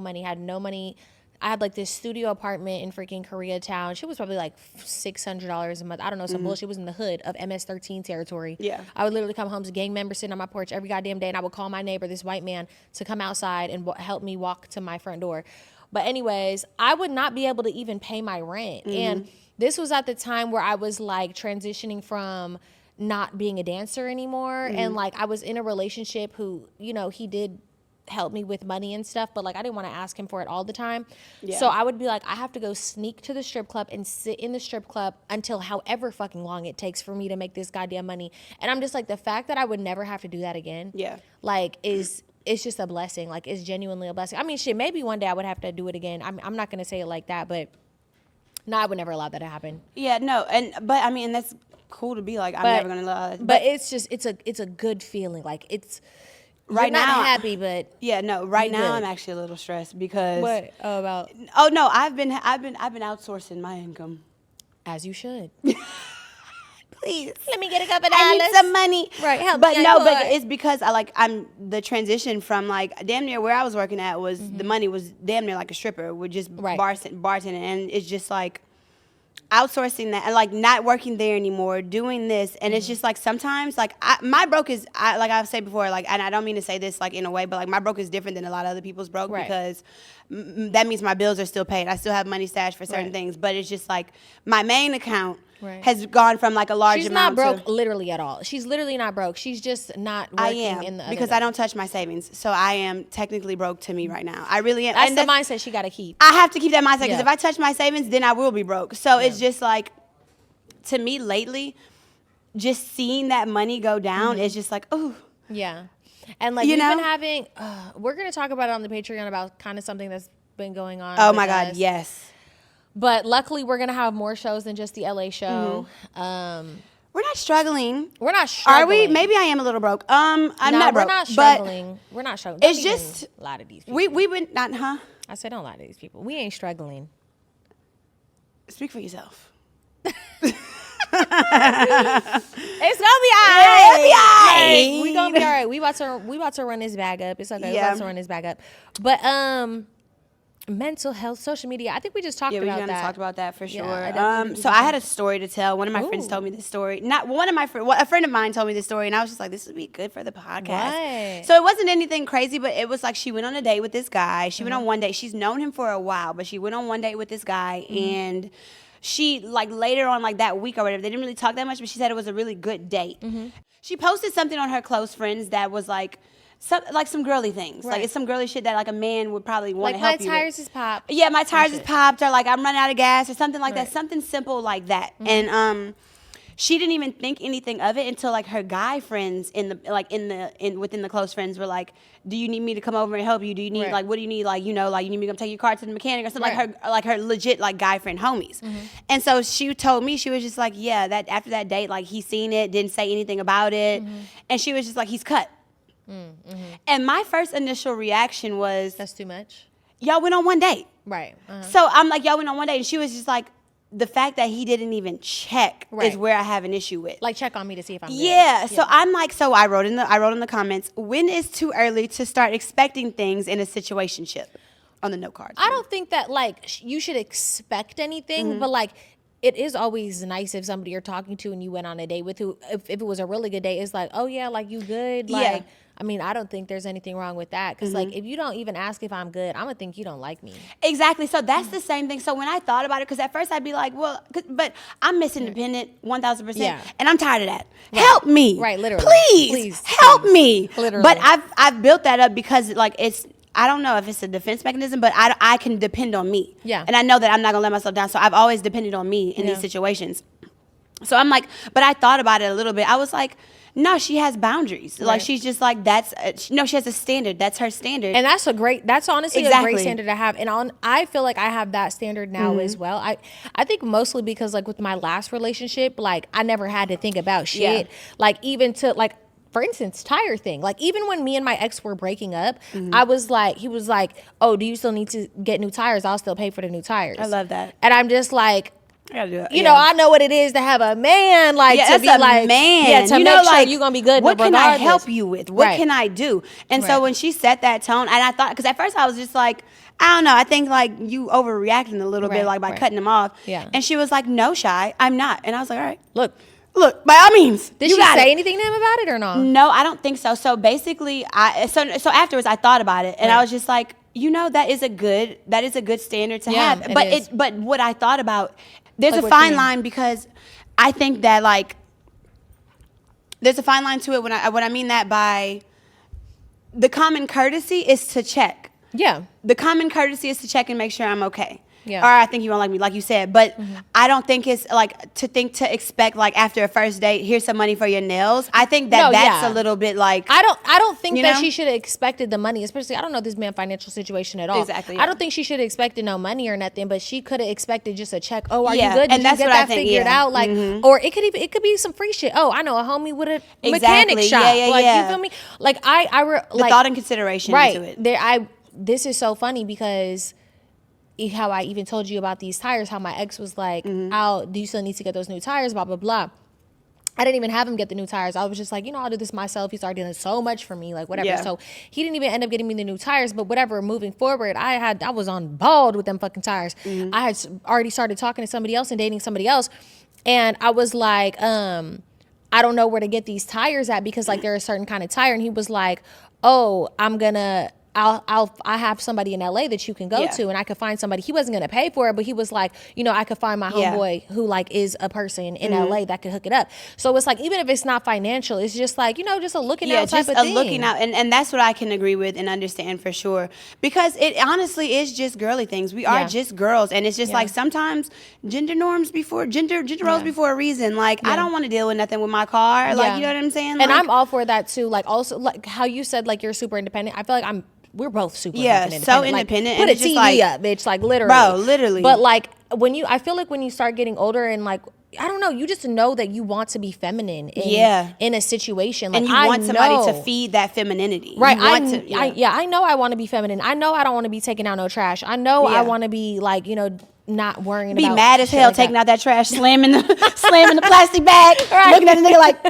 money, I had like this studio apartment in freaking Koreatown. She was probably like $600 a month. I don't know, some bullshit. Was in the hood of MS-13 territory. Yeah. I would literally come home to gang members sitting on my porch every goddamn day, and I would call my neighbor, this white man, to come outside and help me walk to my front door. But anyways, I would not be able to even pay my rent. And this was at the time where I was like transitioning from not being a dancer anymore. And like I was in a relationship who, you know, he did help me with money and stuff, but like I didn't want to ask him for it all the time. So I would be like, I have to go sneak to the strip club and sit in the strip club until however fucking long it takes for me to make this goddamn money. And I'm just like, the fact that I would never have to do that again, like it's just a blessing. Like it's genuinely a blessing. I mean, shit, maybe one day I would have to do it again. I'm not gonna say it like that, but no, I would never allow that to happen. Yeah, no, but I mean that's cool to be like, I'm never gonna allow that. But it's just it's a good feeling. Like it's right you're now not happy, but right now I'm actually a little stressed because what about? Oh no, I've been outsourcing my income. As you should. Please let me get a couple dollars. I need some money. Right, help but me. But it's because I'm the transition from like damn near where I was working at was the money was damn near like a stripper with just bartending, and it's just like outsourcing that and like not working there anymore, doing this, and it's just like sometimes like my broke is like I've said before, like, and I don't mean to say this like in a way, but like my broke is different than a lot of other people's broke because that means my bills are still paid. I still have money stashed for certain things, but it's just like my main account has gone from like a large amount. She's not broke literally at all. She's literally not broke. She's just not working in the other because I don't touch my savings, so I am technically broke to me right now. I really am. That's the mindset she got to keep. I have to keep that mindset because if I touch my savings, then I will be broke. So it's just like, to me lately, just seeing that money go down is just like, oh. Yeah. And like we've been having, we're going to talk about it on the Patreon about kind of something that's been going on. Oh my God, yes. But luckily we're going to have more shows than just the LA show. We're not struggling. We're not struggling. Are we? Maybe I am a little broke. I'm not broke. We're not struggling. We're not struggling. It's just a lot of these people. We would not, huh? I said don't lie to these people. We ain't struggling. Speak for yourself. It's gonna be alright. It'll be alright. We gonna be alright. We about to run this bag up. It's okay. We about to run this bag up. But mental health, social media. I think we just talked about that. Yeah, we talked about that for sure. So I had a story to tell. One of my friends told me this story. Not one of my friends. A friend of mine told me this story, and I was just like, "This would be good for the podcast." What? So it wasn't anything crazy, but it was like she went on a date with this guy. She went on one date. She's known him for a while, but she went on one date with this guy, and she like later on, like that week or whatever, they didn't really talk that much, but she said it was a really good date. She posted something on her close friends that was like. Some girly things. Like, it's some girly shit that, like, a man would probably want to help you with. Like, my tires is popped. Yeah, my tires is popped, or, like, I'm running out of gas, or something like that. Something simple like that. And she didn't even think anything of it until, like, her guy friends within the close friends were like, do you need me to come over and help you? Do you need, like, what do you need? Like, you know, like, you need me to come take your car to the mechanic or something? Like, her legit, like, guy friend homies. And so she told me, she was just like, yeah, that after that date, like, he seen it, didn't say anything about it. And she was just like, he's cut. And my first initial reaction was, that's too much. Y'all went on one date. Right. So I'm like, y'all went on one date. And she was just like, the fact that he didn't even check is where I have an issue with. Like, check on me to see if I'm good. Yeah. So I'm like, so I wrote in the comments, when is too early to start expecting things in a situationship? On the note card. I don't think that, like, you should expect anything, but, like, it is always nice if somebody you're talking to and you went on a date with who, if it was a really good date, it's like, oh, yeah, like, you good? Like, I mean, I don't think there's anything wrong with that. Because, like, if you don't even ask if I'm good, I'm going to think you don't like me. Exactly. So that's the same thing. So when I thought about it, because at first I'd be like, well, but I'm Miss Independent 1,000%. Yeah. And I'm tired of that. Right. Help me. Right, literally. Please help me. Literally. But I've built that up because, like, it's, I don't know if it's a defense mechanism, but I can depend on me. Yeah. And I know that I'm not going to let myself down. So I've always depended on me in these situations. So I'm like, but I thought about it a little bit. I was like, no, she has boundaries. Right. Like, she's just like, she has a standard. That's her standard. And that's honestly a great standard to have. And I feel like I have that standard now as well. I think mostly because, like, with my last relationship, like, I never had to think about shit. Yeah. Like, even to, like, for instance, tire thing. Like, even when me and my ex were breaking up, I was like, he was like, oh, do you still need to get new tires? I'll still pay for the new tires. I love that. And I'm just like, I gotta do that. You know, I know what it is to have a man, like, to be like, man. Yeah, to make sure you're gonna be good. What can I help you with? What can I do? And so when she set that tone, and I thought, because at first I was just like, I don't know, I think, like, you overreacting a little bit, like, by cutting them off. Yeah. And she was like, no, Shy, I'm not. And I was like, all right, look, by all means. Did she say anything to him about it or not? No, I don't think so. So basically, so afterwards I thought about it, and I was just like, you know, that is a good standard to have. But what I thought about, there's a fine line, because I think that, like, There's a fine line to it. When I mean that by the common courtesy is to check. Yeah. The common courtesy is to check and make sure I'm okay. Yeah. Or I think you don't like me, like you said. But I don't think it's like to expect like after a first date, here's some money for your nails. I think that's a little bit like I don't think that know? she should have expected the money, especially I don't know this man's financial situation at all. Exactly. I don't think she should have expected no money or nothing, but she could have expected just a check. Oh, are you Yeah, good? Did and you that's get what that I think, figured yeah. out? Like, or it could be some free shit. Oh, I know a homie with a mechanic shop. Yeah, like yeah. you feel me? Like the thought and consideration right into it. This is so funny because how I even told you about these tires, how my ex was like, do you still need to get those new tires, blah, blah, blah. I didn't even have him get the new tires. I was just like, I'll do this myself. He started doing so much for me, like whatever. Yeah. So he didn't even end up getting me the new tires, but whatever, moving forward, I was on bald with them fucking tires. I had already started talking to somebody else and dating somebody else. And I was like, I don't know where to get these tires at because like they're a certain kind of tire. And he was like, oh, I have somebody in LA that you can go to, and I could find somebody. He wasn't gonna pay for it, but he was like, I could find my homeboy who like is a person in LA that could hook it up. So it's like, even if it's not financial, it's just like, just a looking out type of thing. Looking out, and that's what I can agree with and understand for sure. Because it honestly is just girly things. We are just girls, and it's just like sometimes gender roles before a reason. Like I don't want to deal with nothing with my car. Like you know what I'm saying? And I'm all for that too. Like also like how you said like you're super independent. I feel like we're both super independent. So independent. Like, put and a TV up, bitch. Like literally, bro, literally. But like I feel like when you start getting older and like I don't know, you just know that you want to be feminine in a situation. Like, and you want somebody to feed that femininity. Right. I know I want to be feminine. I know I don't want to be taking out no trash. I know I want to be like, not worrying about. Be mad as hell taking out that trash, slamming the plastic bag, looking at the nigga like,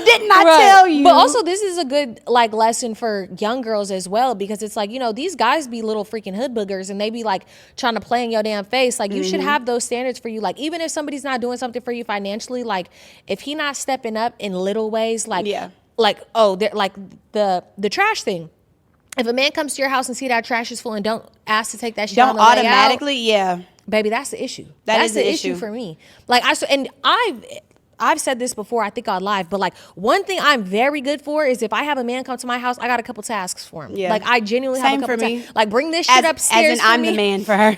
didn't I tell you? But also this is a good like lesson for young girls as well, because it's like, these guys be little freaking hood boogers and they be like trying to play in your damn face. Like you should have those standards for you. Like even if somebody's not doing something for you financially, like if he not stepping up in little ways, like like the trash thing. If a man comes to your house and see that trash is full and don't ask to take that shit on the automatically, way out, baby, that's the issue. That's the issue for me. Like I've said this before, I think on live, but like one thing I'm very good for is if I have a man come to my house, I got a couple tasks for him. Yeah. Like I genuinely have a couple tasks. Like bring this shit upstairs. As in I'm the man for her.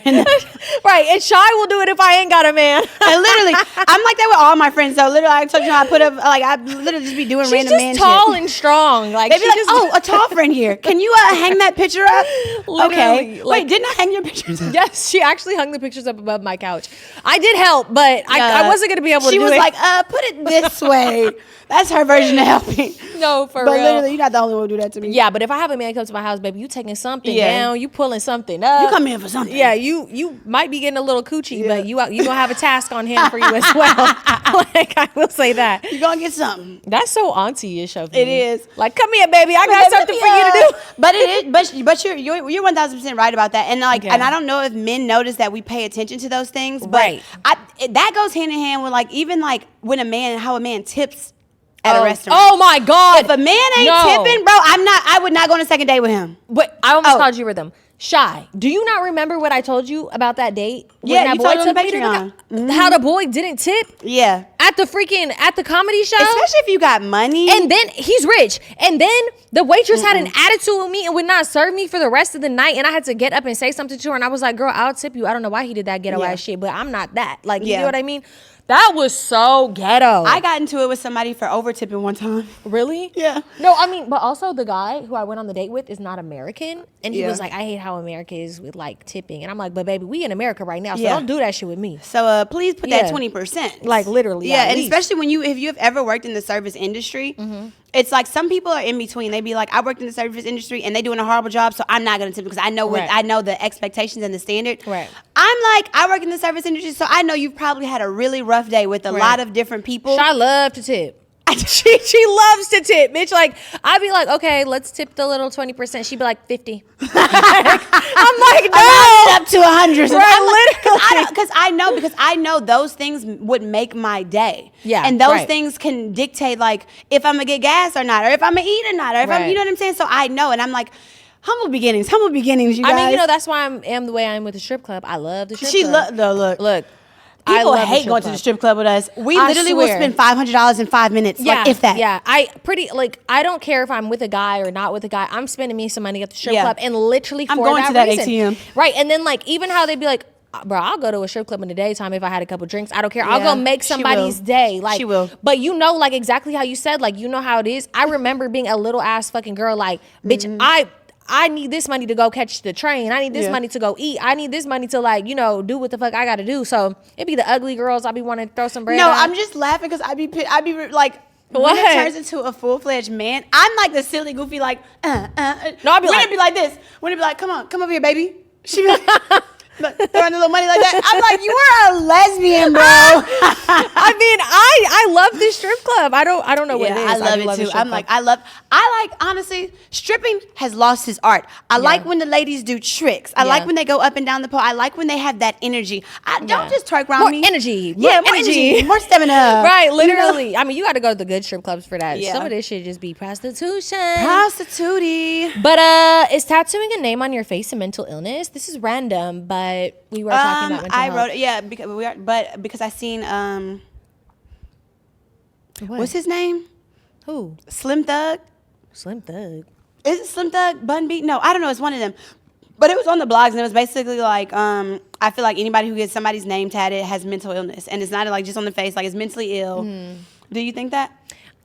Right. And Shy will do it if I ain't got a man. And literally, I'm like that with all my friends though. Literally, I told you I put up like I literally just be doing She's random man shit. She's tall and strong. Like they be like, a tall friend here. Can you hang that picture up? Literally, okay. Like, wait, didn't I hang your pictures up? Yes, she actually hung the pictures up above my couch. I did help, but I wasn't gonna be able to do it. She was like, put it this way. That's her version of helping. No, for real. But literally, you're not the only one who do that to me. Yeah, but if I have a man come to my house, baby, you taking something down, you pulling something up. You come in for something. Yeah, you might be getting a little coochie, but you gonna have a task on hand for you as well. Like I will say that. You gonna get something. That's so auntie-ish of me. It is. Like, come here, baby. I got something for you to do. But it is. But you're 1,000% right about that. And like, and I don't know if men notice that we pay attention to those things. But that goes hand in hand with like even like when how a man tips at a restaurant. Oh my God. If a man ain't tipping, bro, I would not go on a second date with him. But I almost called you rhythm. Shy, do you not remember what I told you about that date? Yeah, you told me on Patreon. How the boy didn't tip? Yeah. At the comedy show? Especially if you got money. And then he's rich. And then the waitress had an attitude with me and would not serve me for the rest of the night. And I had to get up and say something to her. And I was like, girl, I'll tip you. I don't know why he did that ghetto ass shit, but I'm not that. Like, you know what I mean? That was so ghetto. I got into it with somebody for over tipping one time. Really? Yeah. No, I mean, but also the guy who I went on the date with is not American. And he was like, I hate how America is with like tipping. And I'm like, but baby, we in America right now, so don't do that shit with me. So please put that 20%. Like literally. Yeah, and especially if you've ever worked in the service industry, it's like some people are in between. They be like, I worked in the service industry and they doing a horrible job, so I'm not gonna tip because I know I know the expectations and the standard. Right. I'm like, I work in the service industry, so I know you've probably had a really rough day with a lot of different people. I love to tip. she loves to tip, bitch. Like I'd be like, okay, let's tip the little 20%. She'd be like 50. I'm like, no, up to 100. Right, literally. Because I know those things would make my day. Yeah, and those things can dictate like if I'm gonna get gas or not, or if I'm gonna eat or not, or if I'm, you know what I'm saying. So I know, and I'm like. Humble beginnings, you guys. I mean, that's why I am the way I am with the strip club. I love the strip club. Look. People love hate going to the strip club with us. We literally will spend $500 in 5 minutes, Yeah, like if that. Yeah, I don't care if I'm with a guy or not with a guy. I'm spending me some money at the strip club, and literally for I'm going that to that reason. ATM. Right, and then like even how they'd be like, bro, I'll go to a strip club in the daytime if I had a couple drinks. I don't care. I'll go make somebody's day. Like, she will. But you know, like exactly how you said, like you know how it is. I remember being a little ass fucking girl, like, bitch, I need this money to go catch the train. I need this money to go eat. I need this money to like, you know, do what the fuck I got to do. So it'd be the ugly girls. I be wanting to throw some bread. No, at. I'm just laughing because I be like, What? when it turns into a full-fledged man, I'm like the silly, goofy, like, No, I'd be when like, it be like this, when it be like, come over here, baby. She be like, throwing a little money like that. I'm like, you are a lesbian, bro. I mean, I love this strip club. I don't know what it is. I love it too. I'm like, I like, honestly, stripping has lost its art. I like when the ladies do tricks. I like when they go up and down the pole. I like when they have that energy. Don't just twerk around more me. Energy. More energy. More stamina. Right, literally. You know? I mean, you got to go to the good strip clubs for that. Yeah. Some of this shit just be prostitution. Prostitute. But is tattooing a name on your face a mental illness? This is random, but we were talking about mental health. wrote it, because I seen what's his name? Who? Slim Thug. Slim Thug. Is it Slim Thug? Bun B? No, I don't know. It's one of them. But it was on the blogs, and it was basically like, I feel like anybody who gets somebody's name tatted has mental illness, and it's not like just on the face, like it's mentally ill. Do you think that?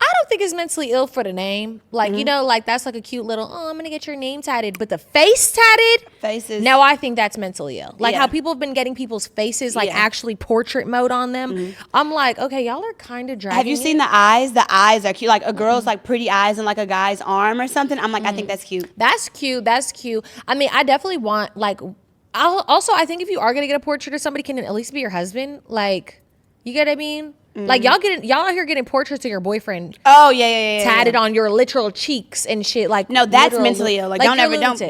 I don't think it's mentally ill for the name. Like, you know, like that's like a cute little, I'm going to get your name tatted. But the face tatted? Faces. No, I think that's mentally ill. Like Yeah. how people have been getting people's faces, like actually portrait mode on them. I'm like, okay, y'all are kind of dragging Have you seen the eyes? The eyes are cute. Like a girl's like pretty eyes and like a guy's arm or something. I'm like, I think that's cute. That's cute. That's cute. I mean, I definitely want, like, I think if you are going to get a portrait of somebody, can it at least be your husband? Like, you get what I mean? Like y'all out here getting portraits of your boyfriend. Oh yeah. Tatted on your literal cheeks and shit. Like no, that's literal, mentally ill. Like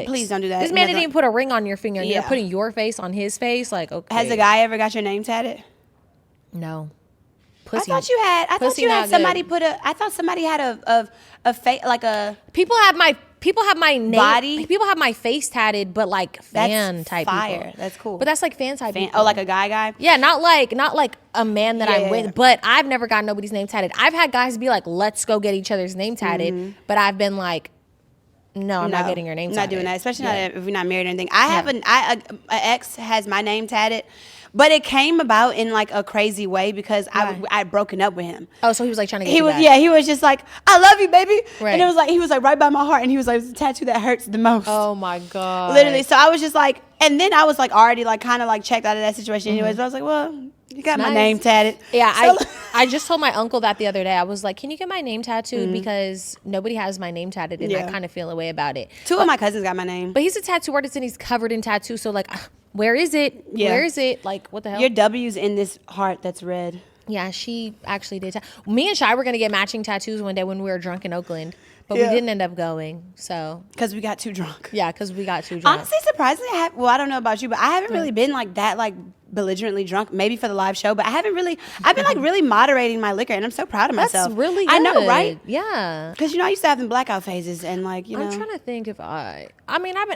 please don't do that. This man didn't even put a ring on your finger. And you're putting your face on his face. Like okay. Has a guy ever got your name tatted? No. Pussy. I thought you had somebody put a. I thought somebody had a face like a. People have my name. Body? People have my face tatted, but like fan That's type fire. people. That's cool. But that's like fan type people. Oh, like a guy. Yeah, not like a man that I'm with, Yeah. but I've never got nobody's name tatted. I've had guys be like, let's go get each other's name tatted, but I've been like, no, I'm not getting your name tatted. Not doing that, especially not if we're not married or anything. I have an ex has my name tatted, but it came about in like a crazy way because I had broken up with him. Oh, so he was like trying to get He you was back. he was just like, I love you, baby. Right. And it was like he was like right by my heart, and he was like, it's a tattoo that hurts the most. Oh my God. Literally. So I was just like, and then I was like already like kind of like checked out of that situation anyways. But I was like, well, you got my Nice. name tatted. Yeah, So- I just told my uncle that the other day. I was like, can you get my name tattooed? Because nobody has my name tatted and I kind of feel a way about it. Two of my cousins got my name. But he's a tattoo artist and he's covered in tattoos. So like, where is it? Yeah. Where is it? Like, what the hell? Your W's in this heart that's red. Yeah, she actually did. Me and Shy were going to get matching tattoos one day when we were drunk in Oakland. But we didn't end up going. So Because we got too drunk. yeah, because we got too drunk. Honestly, surprisingly, I don't know about you, but I haven't really been like that, like belligerently drunk. Maybe for the live show, but I've been like really moderating my liquor, and I'm so proud of myself. That's really good. I know, right? Yeah. Because I used to have them blackout phases, and like I'm trying to think if I mean, I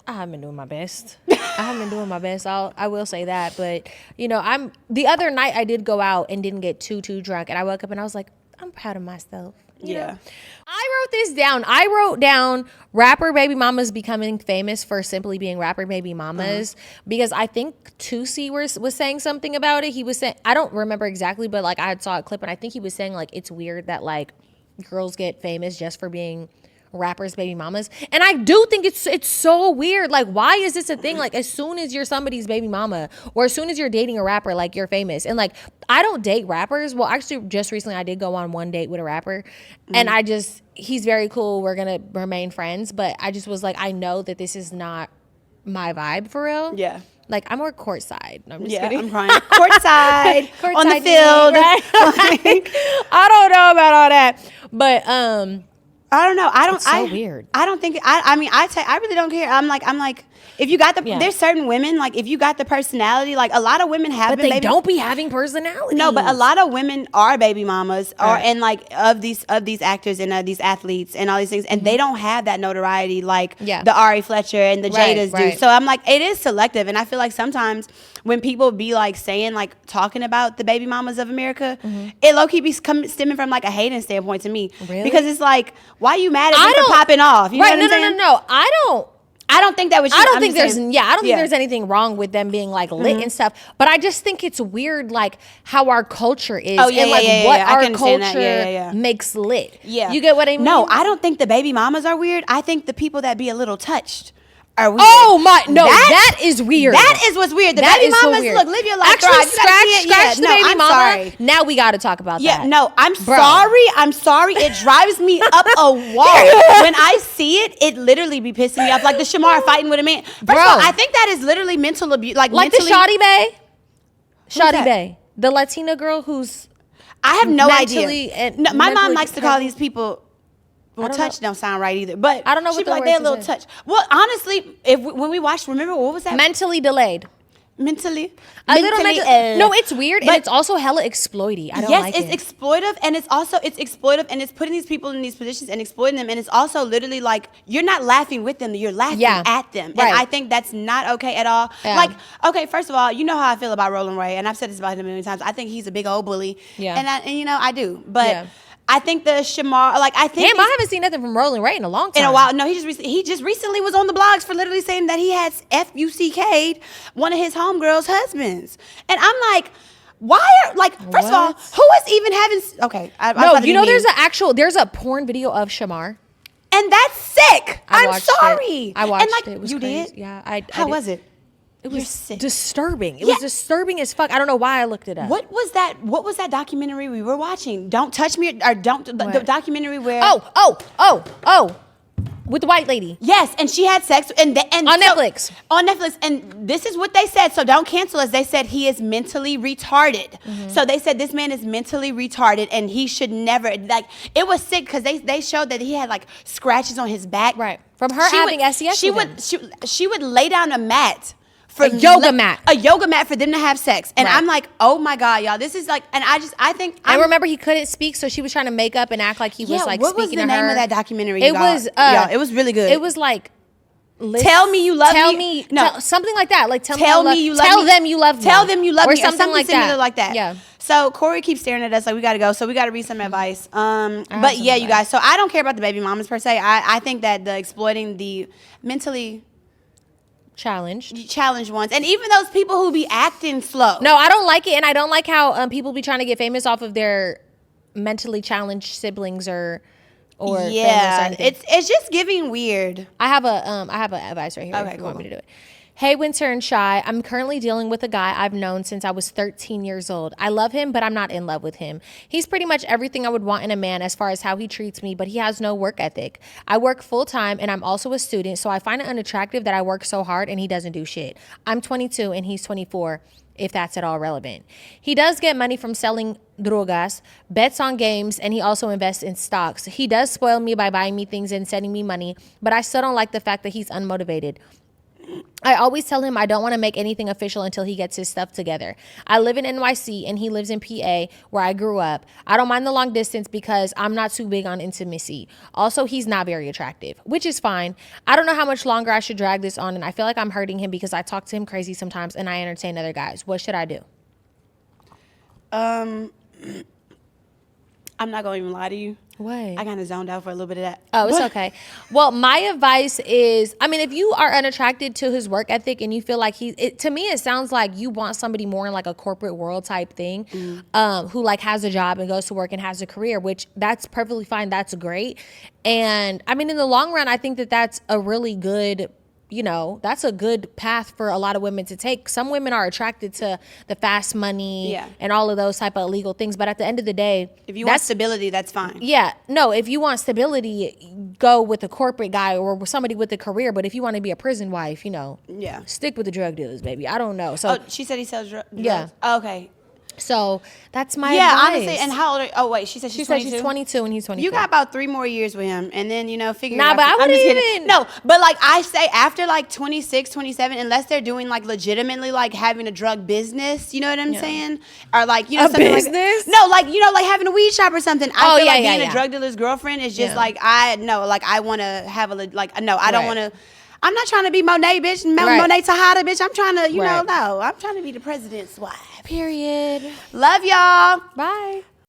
haven't been doing my best. I haven't been doing my best. I will say that, but the other night I did go out and didn't get too drunk, and I woke up and I was like, I'm proud of myself. You know? I wrote this down. I wrote down rapper baby mamas becoming famous for simply being rapper baby mamas because I think Tusi was saying something about it. He was saying, I don't remember exactly, but like I saw a clip and I think he was saying like it's weird that like girls get famous just for being rappers baby mamas, and I do think it's so weird. Like, why is this a thing? Like, as soon as you're somebody's baby mama or as soon as you're dating a rapper, like you're famous. And like, I don't date rappers. Well, actually, just recently I did go on one date with a rapper, and he's very cool. We're gonna remain friends, but I just was like, I know that this is not my vibe for real. Yeah. Like, I'm more courtside. No, I'm just kidding. I'm crying. Courtside, on the Courtside field. right? Like, I don't know about all that, but I don't know. It's so weird. I don't think. I mean, I really don't care. I'm like, if you got there's certain women, like if you got the personality, like a lot of women have. But they don't be having personality. No, but a lot of women are baby mamas, and like of these actors and these athletes and all these things, and they don't have that notoriety like the Ari Fletcher and the Jadas do. So I'm like, it is selective, and I feel like sometimes when people be like saying, like talking about the baby mamas of America, it low key be stemming from like a hating standpoint to me. Really? Because it's like, why you mad at me for popping off? You know what I'm saying? No. I don't think that was. I don't think there's anything wrong with them being like lit and stuff. But I just think it's weird, like how our culture is, what our culture makes lit. Yeah, you get what I mean? No, I don't think the baby mamas are weird. I think the people that be a little touched are weird. Oh my, no, that is weird. That is what's weird. The baby mamas, look, live your life. Actually, scratch the baby mama. Sorry. Now we got to talk about that. Yeah, no, I'm sorry. It drives me up a wall. When I see it, it literally be pissing me off. Like the Shamar fighting with a man. First of all, I think that is literally mental abuse. Like mentally, the Shawty Bae. Shawty Bae. The Latina girl who's I have no idea. No, my mom likes to call these people. Well, touch don't sound right either, but I don't know what she'd be like, they're a little touch. Well, honestly, when we watched, remember what was that? Mentally delayed. Mentally. No, it's weird, and it's also hella exploity. I don't like it. Yes, it's exploitive, and it's exploitive, and it's putting these people in these positions and exploiting them, and it's also literally like you're not laughing with them, you're laughing at them, and I think that's not okay at all. Yeah. Like, okay, first of all, you know how I feel about Roland Ray, and I've said this about him a million times. I think he's a big old bully, and I do, but. Yeah. I think the Shamar, like I think. Damn, I haven't seen nothing from Rolling Ray in a long time. In a while, no, he just recently was on the blogs for literally saying that he had FUCK'd one of his homegirls' husbands, and I'm like, why are first of all, who is even having? Okay, there's a porn video of Shamar, and that's sick. I'm sorry. I watched it. It was you crazy. did? Yeah, How was it? It was disturbing. It was disturbing as fuck. I don't know why I looked it up. What was that documentary we were watching? Don't touch me or don't the documentary where with the white lady. Yes, and she had sex and on Netflix. On Netflix, and this is what they said. So don't cancel us. They said he is mentally retarded. Mm-hmm. So they said this man is mentally retarded and he should never It was sick because they showed that he had like scratches on his back. Right, from her having SEX. She would lay down a mat. A yoga mat for them to have sex. And I'm like, oh my God, y'all, this is like, and I think. I remember he couldn't speak, so she was trying to make up and act like he was like speaking to her. What was the name of that documentary? It was really good. It was like, tell me you love me. Something like that. Like tell them you love me. Tell them you love me. Or something like similar like that. Yeah. So Corey keeps staring at us like we got to go. So we got to read some advice. But yeah, you guys. So I don't care about the baby mamas per se. I think that the exploiting the mentally challenged ones, and even those people who be acting slow. No, I don't like it, and I don't like how people be trying to get famous off of their mentally challenged siblings or families or anything. It's just giving weird. I have an advice right here. Okay, if you cool. want me to do it. Hey, Winter and Shy, I'm currently dealing with a guy I've known since I was 13 years old. I love him, but I'm not in love with him. He's pretty much everything I would want in a man as far as how he treats me, but he has no work ethic. I work full time and I'm also a student, so I find it unattractive that I work so hard and he doesn't do shit. I'm 22 and he's 24. If that's at all relevant. He does get money from selling drogas, bets on games, and he also invests in stocks. He does spoil me by buying me things and sending me money, but I still don't like the fact that he's unmotivated. I always tell him I don't want to make anything official until he gets his stuff together. I live in NYC and he lives in PA where I grew up. I don't mind the long distance because I'm not too big on intimacy. Also, he's not very attractive, which is fine. I don't know how much longer I should drag this on, and I feel like I'm hurting him because I talk to him crazy sometimes and I entertain other guys. What should I do? I'm not going to even lie to you. What? I kind of zoned out for a little bit of that. Oh, it's okay. Well, my advice is, I mean, if you are unattracted to his work ethic and you feel like to me, it sounds like you want somebody more in like a corporate world type thing, who like has a job and goes to work and has a career, which that's perfectly fine. That's great. And I mean, in the long run, I think that that's a really good, that's a good path for a lot of women to take. Some women are attracted to the fast money and all of those type of illegal things. But at the end of the day, if you want stability, that's fine. Yeah. No, if you want stability, go with a corporate guy or with somebody with a career. But if you want to be a prison wife, stick with the drug dealers, baby. I don't know. So she said he sells drugs? Yeah. Oh, okay. So that's my advice. Honestly. And how old are you? Oh, wait. She said she's 22? She's 22 and he's 24. You got about 3 more years with him. And then, figure it out. But I wouldn't even. No, but like I say, after like 26, 27, unless they're doing like legitimately like having a drug business, you know what I'm saying? Or like, a something business? Like, no, like, like having a weed shop or something. I feel like being a drug dealer's girlfriend is just like, I want to have I don't want to. I'm not trying to be Monet, bitch. Right. Monet Tejada, bitch. I'm trying to, you know, Right. no. I'm trying to be the president's wife. Period. Love y'all. Bye.